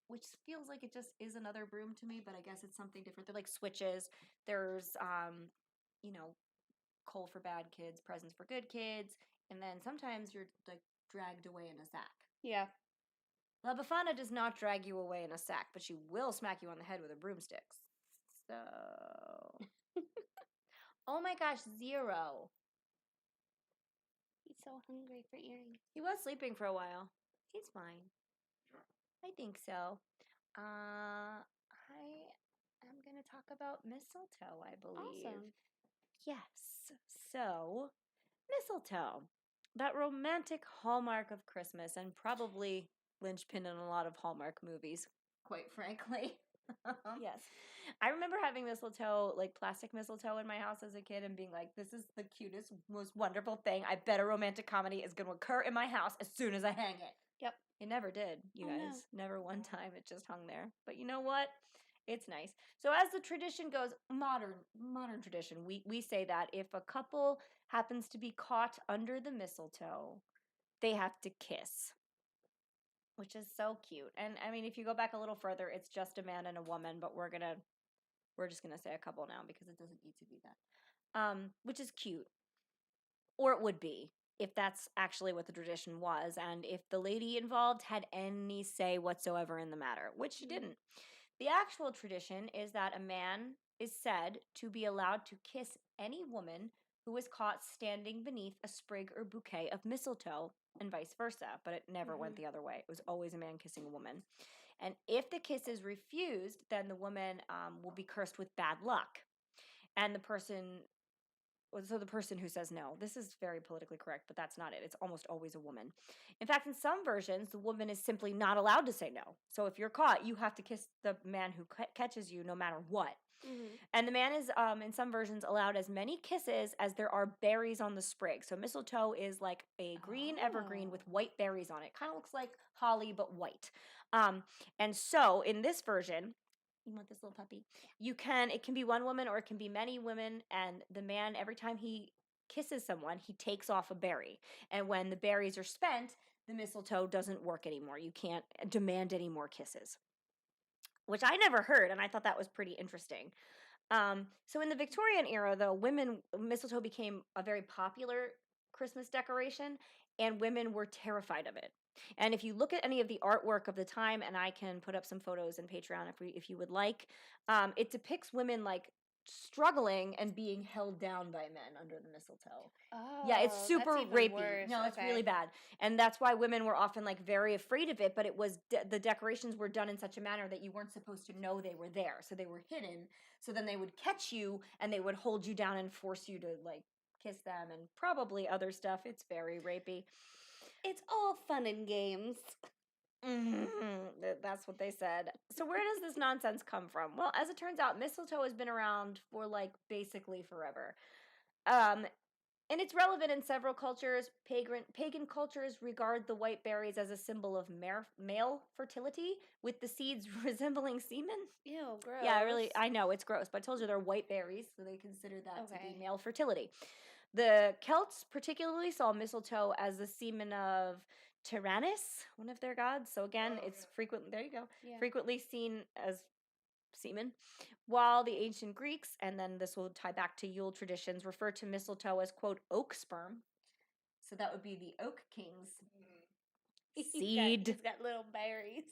which feels like it just is another broom to me, but I guess it's something different. They're like switches. There's you know, coal for bad kids, presents for good kids, and then sometimes you're like dragged away in a sack. yeah. La Befana does not drag you away in a sack, but she will smack you on the head with a broomstick. So, oh my gosh, Zero. He's so hungry for earrings. He was sleeping for a while. He's fine. I think so. I am going to talk about mistletoe, I believe. Awesome. Yes. So, mistletoe. That romantic hallmark of Christmas and probably linchpin in a lot of Hallmark movies, quite frankly. Yes. I remember having mistletoe, like plastic mistletoe in my house as a kid and being like, this is the cutest, most wonderful thing. I bet a romantic comedy is going to occur in my house as soon as I hang it. Yep. It never did, you Oh, guys. Never one time. It just hung there. But you know what? It's nice. So as the tradition goes, modern tradition, we say that if a couple happens to be caught under the mistletoe, they have to kiss, which is so cute. And I mean, if you go back a little further, it's just a man and a woman, but we're just gonna say a couple now because it doesn't need to be that. Which is cute. Or it would be if that's actually what the tradition was, and if the lady involved had any say whatsoever in the matter, which she didn't. The actual tradition is that a man is said to be allowed to kiss any woman who was caught standing beneath a sprig or bouquet of mistletoe, and vice versa, but it never went the other way. It was always a man kissing a woman. And if the kiss is refused, then the woman will be cursed with bad luck. And the person who says no, this is very politically correct, but that's not it. It's almost always a woman. In fact, in some versions, the woman is simply not allowed to say no. So if you're caught, you have to kiss the man who catches you no matter what. And the man is, in some versions, allowed as many kisses as there are berries on the sprig. So mistletoe is like a green evergreen with white berries on it. Kind of looks like holly, but white. And so in this version, you want this little puppy? It can be one woman or it can be many women. And the man, every time he kisses someone, he takes off a berry. And when the berries are spent, the mistletoe doesn't work anymore. You can't demand any more kisses, which I never heard. And I thought that was pretty interesting. So in the Victorian era, though, mistletoe became a very popular Christmas decoration, and women were terrified of it. And if you look at any of the artwork of the time, and I can put up some photos in Patreon if you would like, it depicts women like struggling and being held down by men under the mistletoe. Yeah, it's super that's even rapey. worse. No, it's Okay. really bad. And that's why women were often like very afraid of it, but it was the decorations were done in such a manner that you weren't supposed to know they were there. So they were hidden. So then they would catch you and they would hold you down and force you to like kiss them and probably other stuff. It's very rapey. It's all fun and games. That's what they said. So where does this nonsense come from? Well, as it turns out, mistletoe has been around for like basically forever. And it's relevant in several cultures. Pagan cultures regard the white berries as a symbol of male fertility, with the seeds resembling semen. Ew, gross. Yeah, really, I know, it's gross, but I told you they're white berries, so they consider that to be male fertility. The Celts particularly saw mistletoe as the semen of Tyrannus, one of their gods. So again, it's frequently seen as semen. While the ancient Greeks, and then this will tie back to Yule traditions, refer to mistletoe as, quote, oak sperm. So that would be the oak king's seed. He's got little berries.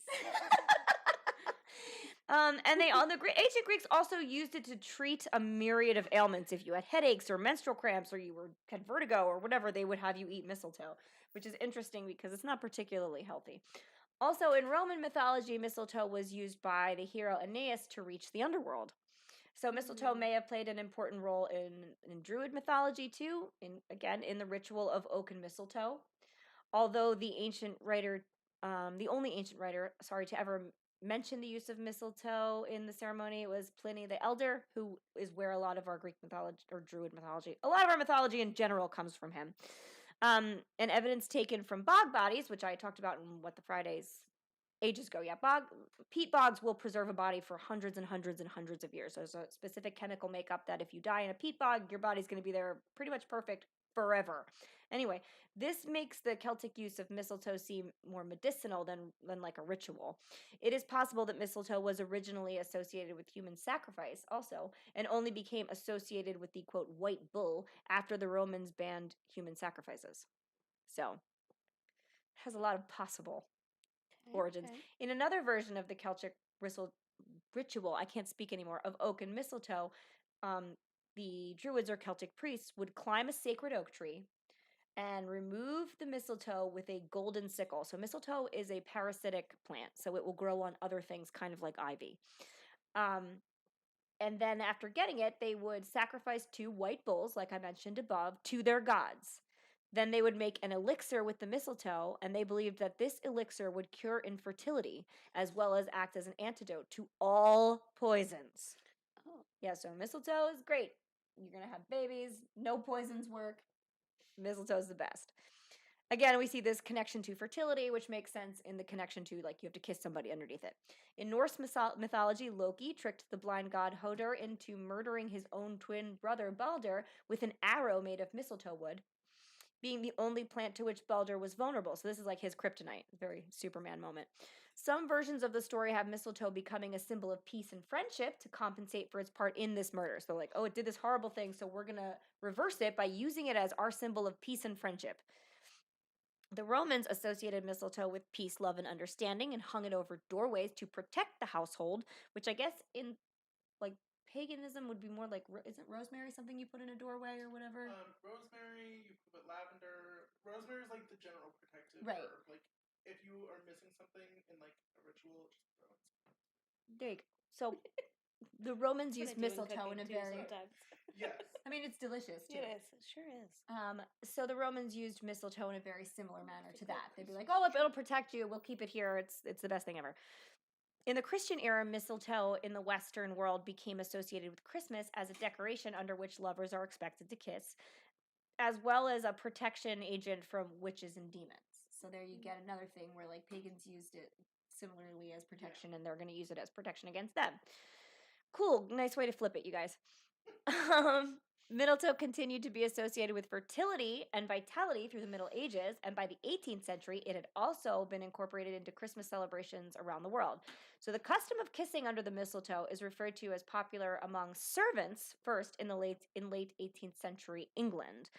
And the ancient Greeks also used it to treat a myriad of ailments. If you had headaches or menstrual cramps or you had vertigo or whatever, they would have you eat mistletoe, which is interesting because it's not particularly healthy. Also, in Roman mythology, mistletoe was used by the hero Aeneas to reach the underworld. So mistletoe may have played an important role in Druid mythology too, in the ritual of oak and mistletoe. Although the ancient writer The only ancient writer, to ever mention the use of mistletoe in the ceremony was Pliny the Elder, who is where a lot of our Greek mythology or Druid mythology, a lot of our mythology in general comes from him. And evidence taken from bog bodies, which I talked about in What the Fridays ages ago. Yeah, peat bogs will preserve a body for hundreds and hundreds and hundreds of years. There's a specific chemical makeup that if you die in a peat bog, your body's going to be there pretty much perfect forever. Anyway, this makes the Celtic use of mistletoe seem more medicinal than like a ritual. It is possible that mistletoe was originally associated with human sacrifice also, and only became associated with the, quote, white bull after the Romans banned human sacrifices. So, it has a lot of possible origins. Okay. In another version of the Celtic ritual, I can't speak anymore, of oak and mistletoe, the Druids or Celtic priests would climb a sacred oak tree and remove the mistletoe with a golden sickle. So mistletoe is a parasitic plant, so it will grow on other things, kind of like ivy. And then after getting it, they would sacrifice 2 white bulls, like I mentioned above, to their gods. Then they would make an elixir with the mistletoe, and they believed that this elixir would cure infertility, as well as act as an antidote to all poisons. Oh. Yeah, so mistletoe is great. You're going to have babies, no poisons work. Mistletoe is the best. Again, we see this connection to fertility, which makes sense in the connection to, like, you have to kiss somebody underneath it. In Norse mythology, Loki tricked the blind god Hodor into murdering his own twin brother Balder with an arrow made of mistletoe wood, being the only plant to which Balder was vulnerable. So this is like his kryptonite, very Superman moment. Some versions of the story have mistletoe becoming a symbol of peace and friendship to compensate for its part in this murder. So like, oh, it did this horrible thing, so we're going to reverse it by using it as our symbol of peace and friendship. The Romans associated mistletoe with peace, love, and understanding and hung it over doorways to protect the household, which I guess in like paganism would be more like, isn't rosemary something you put in a doorway or whatever? Rosemary, you put lavender. Rosemary is like the general protective Right. herb. Like if you are missing something in like a ritual, just throw it. There you go. So the Romans That's used what I do mistletoe in a cooking, too, very sometimes. Yes. I mean, it's delicious too. It is. It sure is. So the Romans used mistletoe in a very similar manner It's to a good that. They'd be like, Christmas "Oh, it'll protect you. We'll keep it here. It's the best thing ever." In the Christian era, mistletoe in the Western world became associated with Christmas as a decoration under which lovers are expected to kiss, as well as a protection agent from witches and demons. So there you get another thing where like pagans used it similarly as protection, and they're going to use it as protection against them. Cool, nice way to flip it, you guys. Mistletoe continued to be associated with fertility and vitality through the Middle Ages, and by the 18th century, it had also been incorporated into Christmas celebrations around the world. So the custom of kissing under the mistletoe is referred to as popular among servants first in late 18th century England.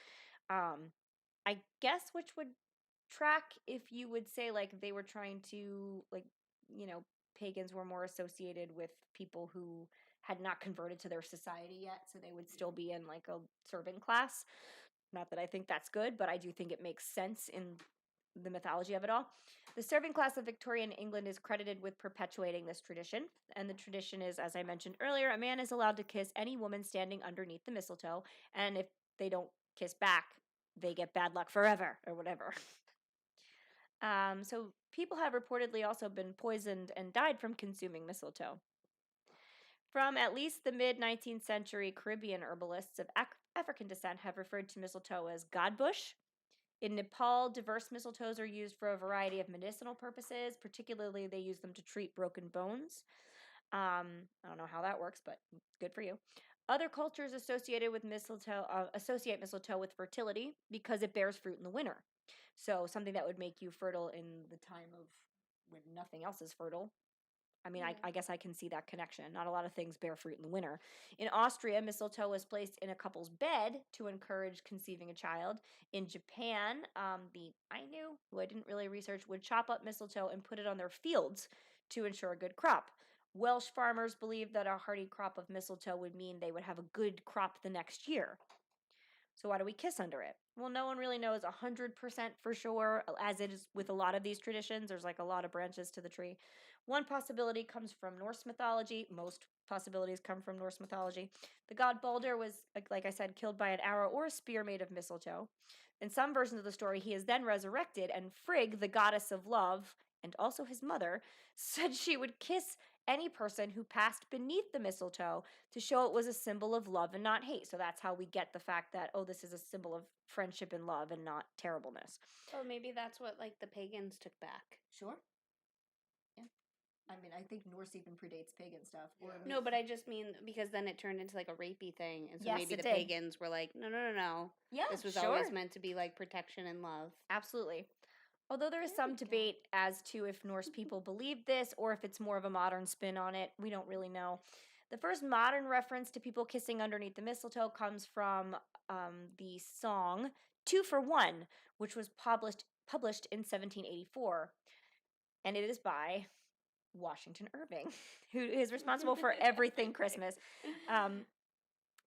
I guess which would track if you would say like they were trying to like, pagans were more associated with people who had not converted to their society yet, so they would still be in like a servant class. Not that I think that's good, but I do think it makes sense in the mythology of it all. The servant class of Victorian England is credited with perpetuating this tradition, and the tradition is, as I mentioned earlier, a man is allowed to kiss any woman standing underneath the mistletoe, and if they don't kiss back, they get bad luck forever, or whatever. So people have reportedly also been poisoned and died from consuming mistletoe. From at least the mid-19th century, Caribbean herbalists of African descent have referred to mistletoe as godbush. In Nepal, diverse mistletoes are used for a variety of medicinal purposes. Particularly, they use them to treat broken bones. I don't know how that works, but good for you. Other cultures associate mistletoe with fertility because it bears fruit in the winter. So something that would make you fertile in the time of when nothing else is fertile. I mean, I guess I can see that connection. Not a lot of things bear fruit in the winter. In Austria, mistletoe was placed in a couple's bed to encourage conceiving a child. In Japan, the Ainu, who I didn't really research, would chop up mistletoe and put it on their fields to ensure a good crop. Welsh farmers believed that a hearty crop of mistletoe would mean they would have a good crop the next year. So why do we kiss under it? Well, no one really knows 100% for sure, as it is with a lot of these traditions. There's like a lot of branches to the tree. One possibility comes from Norse mythology. Most possibilities come from Norse mythology. The god Balder was, like I said, killed by an arrow or a spear made of mistletoe. In some versions of the story, he is then resurrected, and Frigg, the goddess of love and also his mother, said she would kiss any person who passed beneath the mistletoe to show it was a symbol of love and not hate. So that's how we get the fact that, oh, this is a symbol of friendship and love and not terribleness. Oh, maybe that's what like the pagans took back. Sure. Yeah. I mean, I think Norse even predates pagan stuff. No, but I just mean because then it turned into like a rapey thing, and so Yes, maybe it the did. pagans were like, no. Yeah, This was sure. always meant to be like protection and love. Absolutely. Although there is There some we go. debate as to if Norse people believe this or if it's more of a modern spin on it. We don't really know. The first modern reference to people kissing underneath the mistletoe comes from the song 2 for 1, which was published in 1784. And it is by Washington Irving, who is responsible for everything Christmas.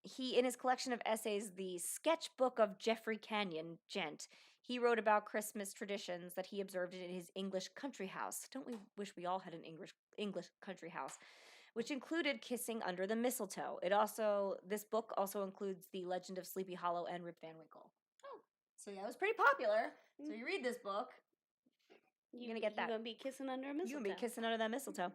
He, in his collection of essays, The Sketchbook of Geoffrey Canyon, Gent, he wrote about Christmas traditions that he observed in his English country house. Don't we wish we all had an English country house? Which included kissing under the mistletoe. This book also includes The Legend of Sleepy Hollow and Rip Van Winkle. Oh, so yeah, it was pretty popular. So you read this book, you're gonna get that. You're gonna be kissing under a mistletoe. You're gonna be kissing under that mistletoe.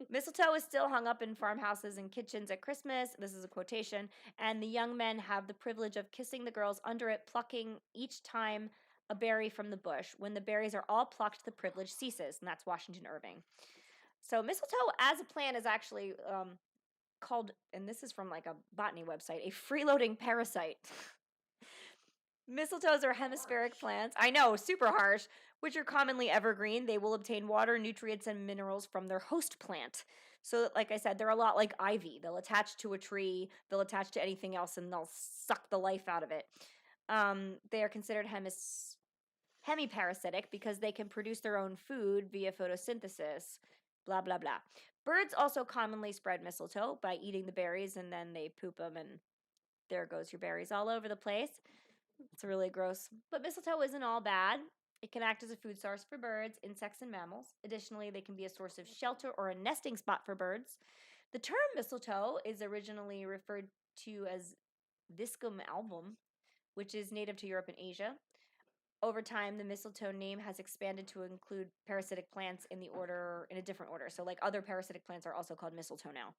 Mistletoe is still hung up in farmhouses and kitchens at Christmas. This is a quotation. And the young men have the privilege of kissing the girls under it, plucking each time a berry from the bush. When the berries are all plucked, the privilege ceases. And that's Washington Irving. So mistletoe as a plant is actually called, and this is from like a botany website, a freeloading parasite. Mistletoes are hemispheric plants. I know, super harsh, which are commonly evergreen. They will obtain water, nutrients, and minerals from their host plant. So, like I said, they're a lot like ivy. They'll attach to a tree, they'll attach to anything else, and they'll suck the life out of it. They are considered hemiparasitic because they can produce their own food via photosynthesis, blah, blah, blah. Birds also commonly spread mistletoe by eating the berries, and then they poop them, and there goes your berries all over the place. It's really gross. But mistletoe isn't all bad. It can act as a food source for birds, insects, and mammals. Additionally, they can be a source of shelter or a nesting spot for birds. The term mistletoe is originally referred to as Viscum album, which is native to Europe and Asia. Over time, the mistletoe name has expanded to include parasitic plants in a different order. So, like, other parasitic plants are also called mistletoe now,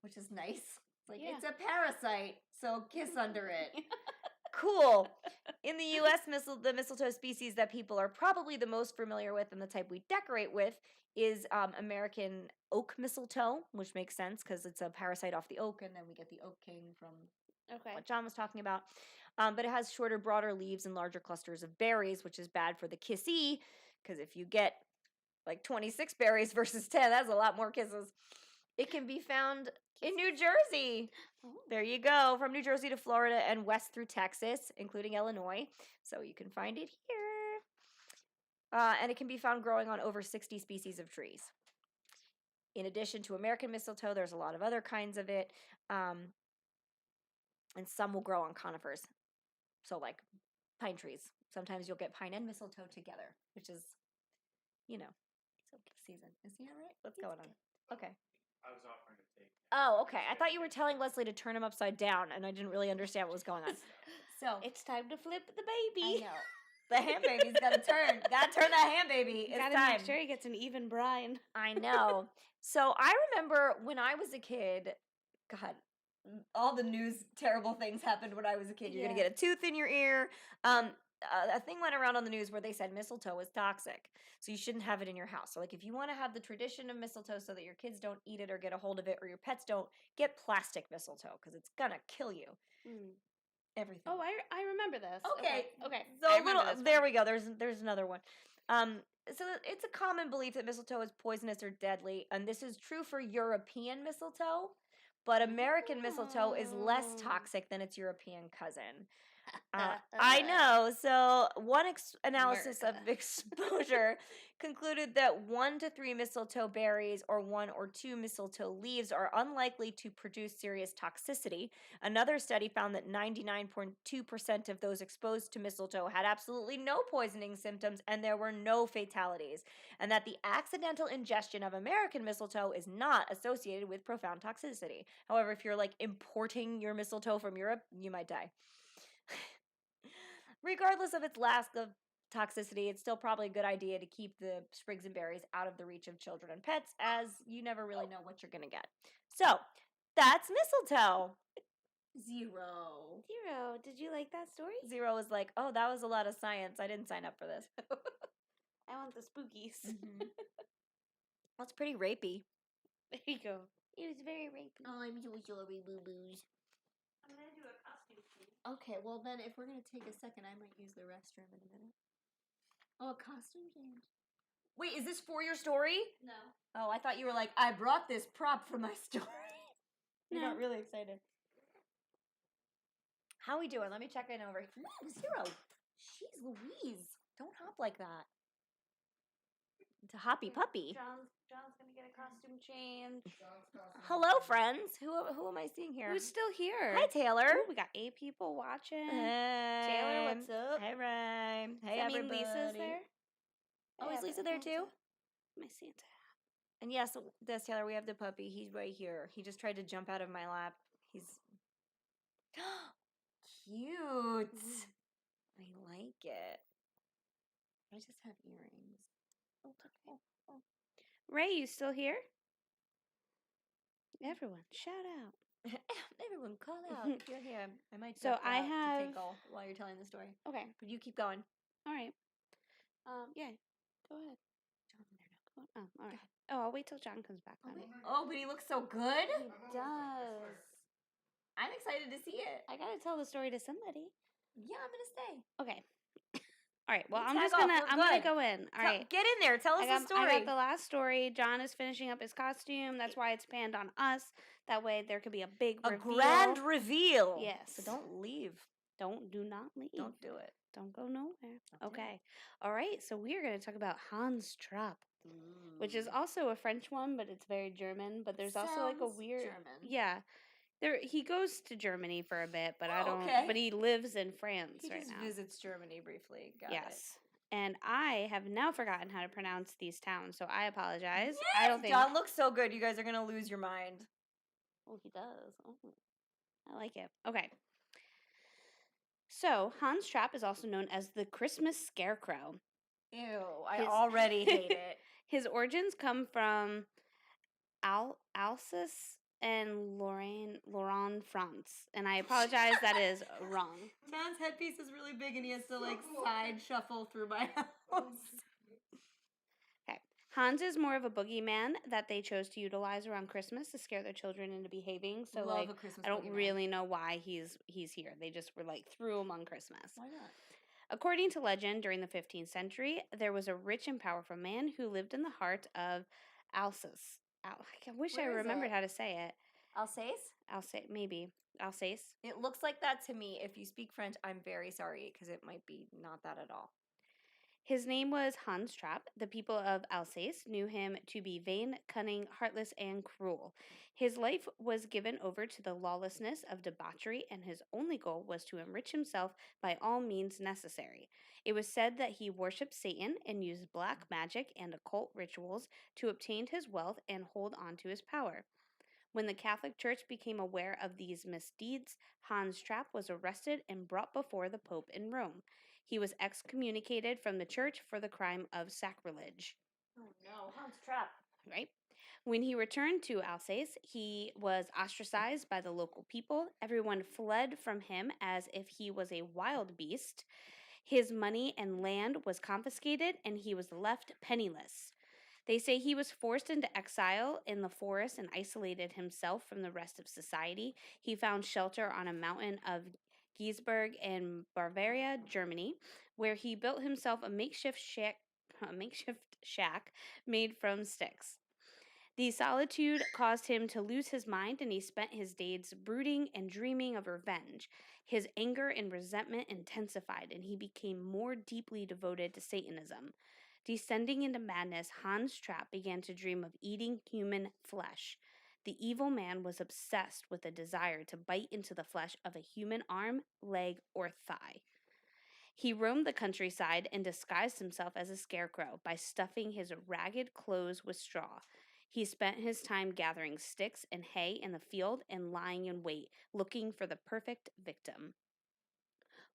which is nice. Like, Yeah. it's a parasite, so kiss under it. Cool. In the U.S., the mistletoe species that people are probably the most familiar with and the type we decorate with is American oak mistletoe, which makes sense because it's a parasite off the oak, and then we get the oak king from what John was talking about. But it has shorter, broader leaves and larger clusters of berries, which is bad for the kissee, because if you get like 26 berries versus 10, that's a lot more kisses. It can be found in New Jersey. Oh. There you go. From New Jersey to Florida and west through Texas, including Illinois. So you can find it here. And it can be found growing on over 60 species of trees. In addition to American mistletoe, there's a lot of other kinds of it. And some will grow on conifers. So like pine trees. Sometimes you'll get pine and mistletoe together, which is, so season. Is he all right? What's going on? Okay. I was offering to take. Oh, okay. I thought you were telling Leslie to turn him upside down, and I didn't really understand what was going on. So It's time to flip the I baby. know the ham baby's gotta turn. Gotta turn that ham baby. It's Gotta time. make sure he gets an even brine. I know. So I remember when I was a kid. God, all the news terrible things happened when I was a kid. You're gonna Yeah. get a tooth in your ear. A thing went around on the news where they said mistletoe is toxic, so you shouldn't have it in your house. So, like, if you want to have the tradition of mistletoe so that your kids don't eat it or get a hold of it, or your pets don't, get plastic mistletoe because it's gonna kill you. Everything. Oh, I remember this. Okay. Okay. So I a remember little. this There one. we go. There's another one. So it's a common belief that mistletoe is poisonous or deadly, and this is true for European mistletoe, but American mistletoe is less Oh. toxic than its European cousin. I know. So one analysis of America. exposure concluded that 1 to 3 mistletoe berries or 1 or 2 mistletoe leaves are unlikely to produce serious toxicity. Another study found that 99.2% of those exposed to mistletoe had absolutely no poisoning symptoms and there were no fatalities, and that the accidental ingestion of American mistletoe is not associated with profound toxicity. However, if you're like importing your mistletoe from Europe, you might die. Regardless of its lack of toxicity, it's still probably a good idea to keep the sprigs and berries out of the reach of children and pets, as you never really know what you're going to get. So, that's mistletoe. Zero. Did you like that story? Zero was like, oh, that was a lot of science. I didn't sign up for this. I want the spookies. That's pretty rapey. There you go. It was very rapey. I'm so sorry, boo-boos. I'm gonna do a costume change. Okay, well then, if we're gonna take a second, I might use the restroom in a minute. Oh, a costume change. Wait, is this for your story? No. Oh, I thought you were like, I brought this prop for my story. You got really excited. How we doing? Let me check in over here. Ooh, Zero. Jeez Louise. Don't hop like that. It's a hoppy puppy. John's gonna get a costume change. Hello, friends. Who am I seeing here? Who's still here? Hi, Taylor. Ooh, we got 8 people watching. Hey. Taylor, what's up? Hey, Ray. Hey, Does that mean everybody. Lisa's there? Oh, is Yeah, Lisa there too? My Santa. And yes, this Taylor, we have the puppy. He's right here. He just tried to jump out of my lap. He's cute. I like it. I just have earrings. Oh. Ray, you still here? Everyone, shout out. Everyone, call out if you're here. I might So step I to have- tinkle while you're telling the story. Okay. But you keep going. All right. Yeah. Go ahead. John's in there now. Oh, all right. Oh, I'll wait till John comes back. honey. Oh, but he looks so good. He does. I'm excited to see it. I gotta tell the story to somebody. Yeah, I'm gonna stay. Okay. All right. Well, You I'm tag just off, gonna we're I'm gonna good. go in. All right. Get in there. Tell us the story. I got the last story. John is finishing up his costume. That's why it's panned on us. That way there could be a big a reveal. grand reveal. Yes. So don't leave. Do not leave. Don't do it. Don't go nowhere. Don't do Okay. All right. So we are going to talk about Hans Trapp, which is also a French one, but it's very German. But there's also like a Sounds weird. German. Yeah. He goes to Germany for a bit, but I Oh, don't. okay. But he lives in France He right just now. visits Germany briefly. Got it. Yes. And I have now forgotten how to pronounce these towns, so I apologize. Yes, I don't think. John looks so good. You guys are gonna lose your mind. Oh, he does. Oh, I like it. Okay. So, Hans Trapp is also known as the Christmas Scarecrow. Ew, I His- already hate it. His origins come from Alsace and Lorraine, France. And I apologize, that is wrong. John's headpiece is really big and he has to like side shuffle through my house. Okay. Hans is more of a boogeyman that they chose to utilize around Christmas to scare their children into behaving. So, Love like, a Christmas I don't boogeyman. really know why he's here. They just were like threw him on Christmas. Why not? According to legend, during the 15th century, there was a rich and powerful man who lived in the heart of Alsace. I wish I Where is remembered it? how to say it. Alsace? Alsace, maybe. Alsace. It looks like that to me. If you speak French, I'm very sorry because it might be not that at all. His name was Hans Trapp. The people of Alsace knew him to be vain, cunning, heartless, and cruel. His life was given over to the lawlessness of debauchery, and his only goal was to enrich himself by all means necessary. It was said that he worshipped Satan and used black magic and occult rituals to obtain his wealth and hold on to his power. When the Catholic Church became aware of these misdeeds, Hans Trapp was arrested and brought before the Pope in Rome. He was excommunicated from the church for the crime of sacrilege. Oh no, Hans Trapp. Right? When he returned to Alsace, he was ostracized by the local people. Everyone fled from him as if he was a wild beast. His money and land was confiscated, and he was left penniless. They say he was forced into exile in the forest and isolated himself from the rest of society. He found shelter on a mountain of Giesberg in Bavaria, Germany, where he built himself a makeshift shack made from sticks. The solitude caused him to lose his mind, and he spent his days brooding and dreaming of revenge. His anger and resentment intensified, and he became more deeply devoted to Satanism. Descending into madness, Hans Trapp began to dream of eating human flesh. The evil man was obsessed with a desire to bite into the flesh of a human arm, leg, or thigh. He roamed the countryside and disguised himself as a scarecrow by stuffing his ragged clothes with straw. He spent his time gathering sticks and hay in the field and lying in wait, looking for the perfect victim.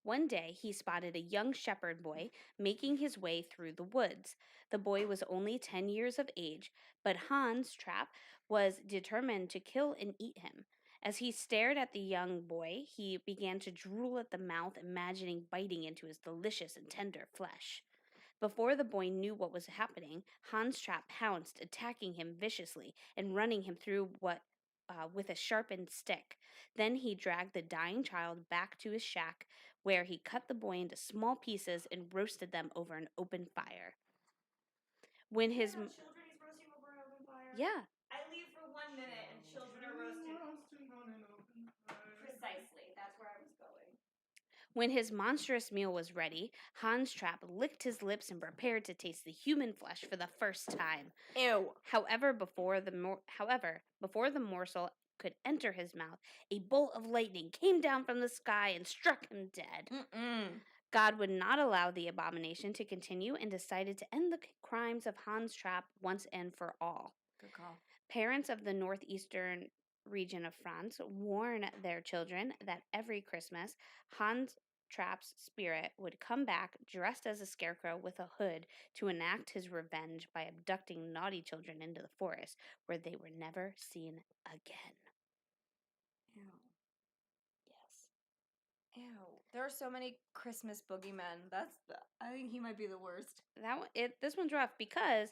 One day, he spotted a young shepherd boy making his way through the woods. The boy was only 10 years of age, but Hans Trapp was determined to kill and eat him. As he stared at the young boy, he began to drool at the mouth, imagining biting into his delicious and tender flesh. Before the boy knew what was happening, Hans Trapp pounced, attacking him viciously and running him through with a sharpened stick. Then he dragged the dying child back to his shack, where he cut the boy into small pieces and roasted them over an open fire. When his children he's roasting over an open fire. yeah, I leave for 1 minute and children are roasted. Precisely. That's where I was going. when his monstrous meal was ready, Hans Trapp licked his lips and prepared to taste the human flesh for the first time. Ew. However, before the morsel could enter his mouth, a bolt of lightning came down from the sky and struck him dead. God would not allow the abomination to continue and decided to end the crimes of Hans Trapp once and for all. Good call. Parents of the northeastern region of France warn their children that every Christmas, Hans Trapp's spirit would come back dressed as a scarecrow with a hood to enact his revenge by abducting naughty children into the forest, where they were never seen again. Ew. Yes. Ew. There are so many Christmas boogeymen. I think he might be the worst. This one's rough because,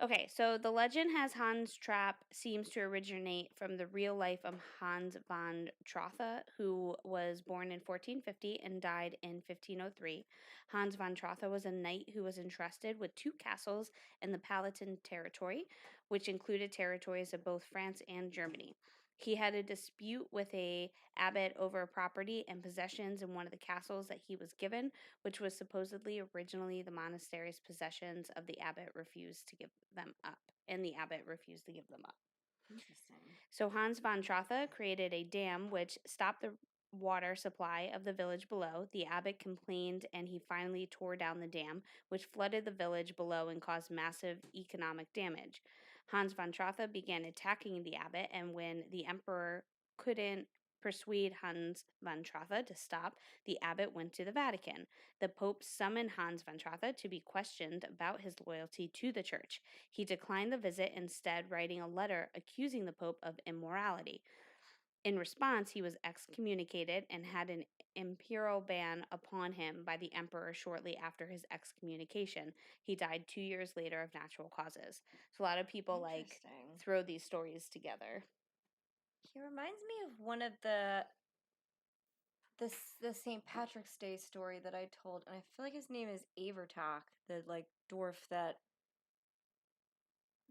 okay, so the legend has Hans Trapp seems to originate from the real life of Hans von Trotha, who was born in 1450 and died in 1503. Hans von Trotha was a knight who was entrusted with 2 castles in the Palatinate territory, which included territories of both France and Germany. He had a dispute with a abbot over property and possessions in one of the castles that he was given, which was supposedly originally the monastery's possessions of the abbot refused to give them up. Interesting. So Hans von Trotha created a dam which stopped the water supply of the village below. The abbot complained and he finally tore down the dam, which flooded the village below and caused massive economic damage. Hans von Trotha began attacking the abbot, and when the emperor couldn't persuade Hans von Trotha to stop, the abbot went to the Vatican. The Pope summoned Hans von Trotha to be questioned about his loyalty to the church. He declined the visit, instead writing a letter accusing the Pope of immorality. In response, he was excommunicated and had an imperial ban upon him by the emperor shortly after his excommunication. He died 2 years later of natural causes. So a lot of people throw these stories together. He reminds me of one of the St. Patrick's Day story that I told, and I feel like his name is Avertok, the dwarf that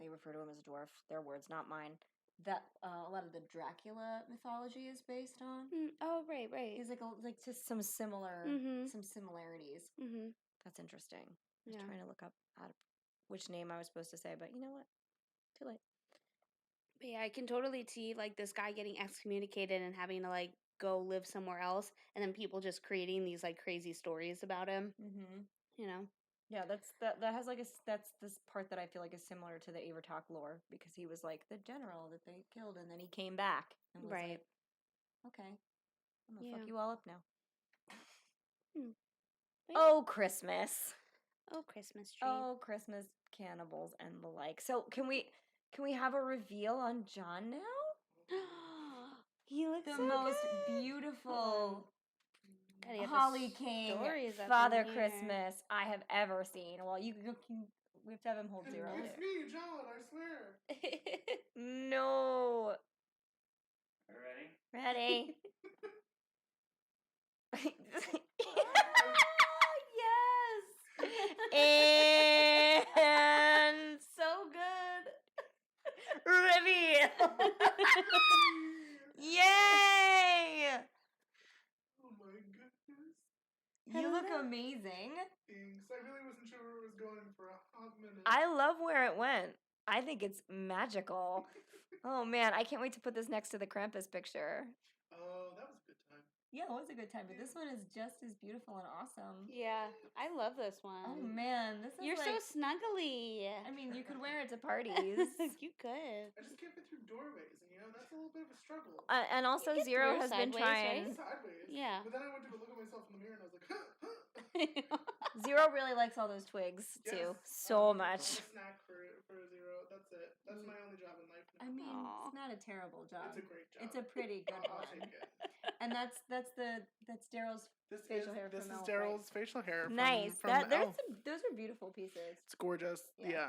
they refer to him as a dwarf. Their words, not mine. That a lot of the Dracula mythology is based on. Oh, right. He's just some similarities. Mm-hmm. That's interesting. I was Yeah. trying to look up which name I was supposed to say, but you know what? Too late. But yeah, I can totally see this guy getting excommunicated and having to go live somewhere else, and then people just creating these crazy stories about him. Mm-hmm. You know. Yeah, that has that's this part that I feel like is similar to the Avertok lore, because he was the general that they killed, and then he came back and was Right. okay, I'm gonna Yeah. fuck you all up now. Hmm. Oh, Christmas. Oh, Christmas tree. Oh, Christmas cannibals and the like. So can we have a reveal on John now? He looks The so most good. beautiful Gotta get the Holly King stories up in Father here. Christmas I have ever seen. Well, we have to have him hold It's zero. me, John, I swear. No. Are you ready? Ready? Yes. And So good. reveal. Yay! Oh my goodness. You look amazing. Thanks. I really wasn't sure where it was going for a hot minute. I love where it went. I think it's magical. Oh man, I can't wait to put this next to the Krampus picture. Oh, that was a good time. Yeah, it was a good time, but this one is just as beautiful and awesome. Yeah, I love this one. Oh man, this is You're so snuggly. I mean, you could wear it to parties. You could. I just can't fit through doorways, and that's a little bit of a struggle. And also You get Zero through has been sideways, trying. right? Sideways. Yeah. but then I went to go look at myself in the mirror and I was like, Zero really likes all those twigs too, Yes, so I'm much. a snack for Zero. That's it. That's my only job in life now. I mean, Aw. it's not a terrible job. It's a great job. It's a pretty good I'll one. take it. And that's Daryl's facial hair This from is Elf, Daryl's facial hair from, nice. from Elf. Those are beautiful pieces. It's gorgeous. Yeah. Yeah.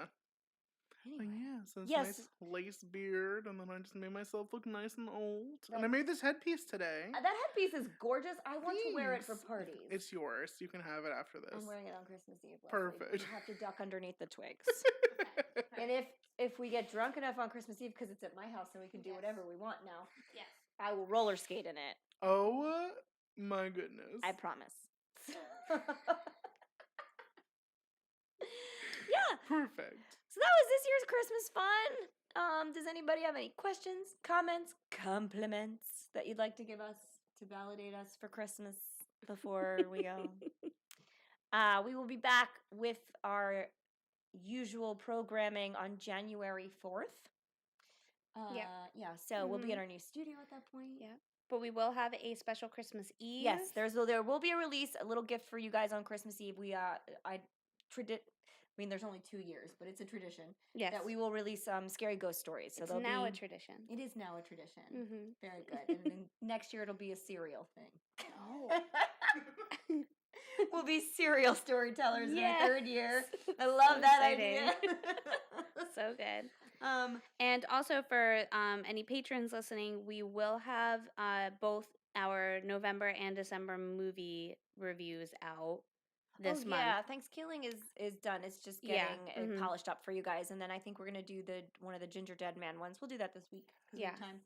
But Anyway. yeah, so it's Yes. a nice lace beard, and then I just made myself look nice and old. And I That- made this headpiece today. That headpiece is gorgeous. I want to wear it for Thanks. parties. It's yours. You can have it after this. I'm wearing it on Christmas Eve. Leslie. Perfect. You have to duck underneath the twigs. Okay. And if we get drunk enough on Christmas Eve, because it's at my house and we can do Yes. whatever we want now, Yes. I will roller skate in it. Oh my goodness. I promise. Yeah. Perfect. So that was this year's Christmas fun. Does anybody have any questions, comments, compliments that you'd like to give us to validate us for Christmas before we go? We will be back with our usual programming on January 4th. Yeah, so we'll be in our new studio at that point. Yeah. But we will have a special Christmas Eve. Yes, there will be a release, a little gift for you guys on Christmas Eve. There's only 2 years, but it's a tradition Yes. that we will release scary ghost stories. So It's there'll now be, a tradition. It is now a tradition. Mm-hmm. Very good. And then next year it'll be a serial thing. Oh. We'll be serial storytellers in the Yes. 3rd year. I love So that exciting. idea. So good. Um, And also for any patrons listening, we will have both our November and December movie reviews out this month. Yeah, Thanksgiving is done. It's just Yeah, getting mhm. polished up for you guys, and then I think we're gonna do one of the Ginger Dead Man ones. We'll do that this week. 'Cause we have Yeah. time.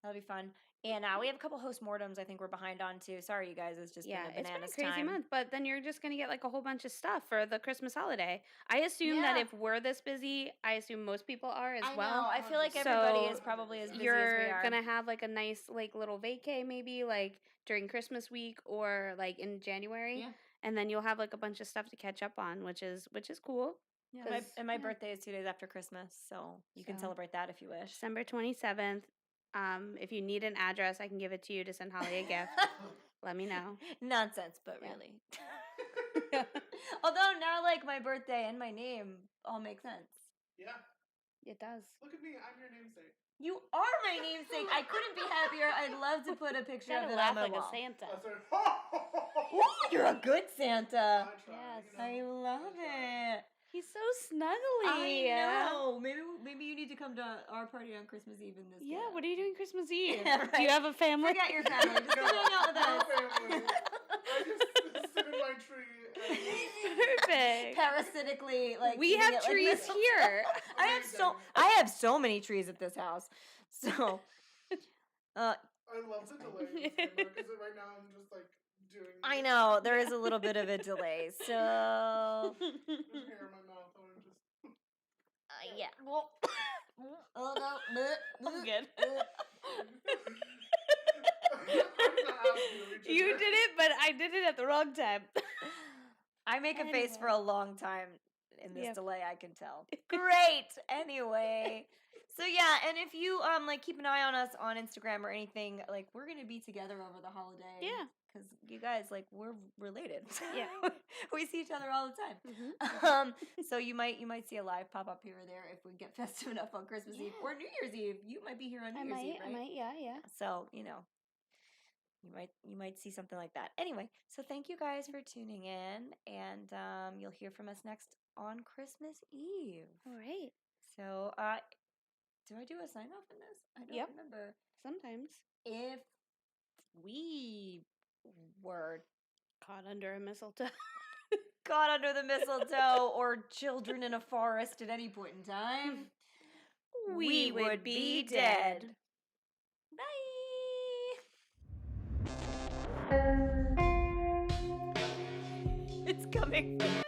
That'll be fun. And we have a couple postmortems. I think we're behind on too. Sorry, you guys. It's just Yeah, been a it's been a bananas crazy time. month, but then you're just going to get like a whole bunch of stuff for the Christmas holiday. I assume that Yeah. if we're this busy, I assume most people are as I well. know. I feel like everybody So is probably as busy as we You're are. going to have like a nice like little vacay maybe like during Christmas week or like in January. Yeah. And then you'll have like a bunch of stuff to catch up on, which is cool. Yeah, 'cause- my yeah. birthday is 2 days after Christmas, so you can So- celebrate that if you wish. December 27th. If you need an address, I can give it to you to send Holly a gift. Let me know. Nonsense, but Yeah. really. Although now, like, my birthday and my name all make sense. Yeah. It does. Look at me. I'm your namesake. You are my namesake. I couldn't be happier. I'd love to put a picture of Gotta it laugh on my like wall. a Santa. I started, Ooh, you're a good Santa. I try, Yes. I love it. He's so snuggly. I know. Maybe you need to come to our party on Christmas Eve in this. Yeah, getup. what are you doing Christmas Eve? Yeah, Do you right. have a family? Forget your family. Just come hang out with No us. family. I just sit in my tree. Perfect. Parasitically, like We eating have it like trees this. here. I have so many trees at this house. So, I love the delay because right now I'm just like doing. I know there is a little bit of a delay. So, There's hair in my mouth and I'm just. yeah. Well, oh no, I'm good. You did it, but I did it at the wrong time. I make a face for a long time in this Yep. delay. I can tell. Great. Anyway. So yeah, and if you like keep an eye on us on Instagram or anything, like we're gonna be together over the holiday. Yeah. Because you guys, like, we're related. Yeah. We see each other all the time. Mhm. So you might see a live pop up here or there if we get festive enough on Christmas Eve or New Year's Eve. You might be here on New Year's Eve, right? yeah. So you might see something like that. Anyway, so thank you guys for tuning in, and you'll hear from us next on Christmas Eve. All right. So do I do a sign off in this? I don't Yep. remember. Sometimes If we were caught under a mistletoe. caught under the mistletoe or children in a forest at any point in time, We would be dead. Bye. It's coming from my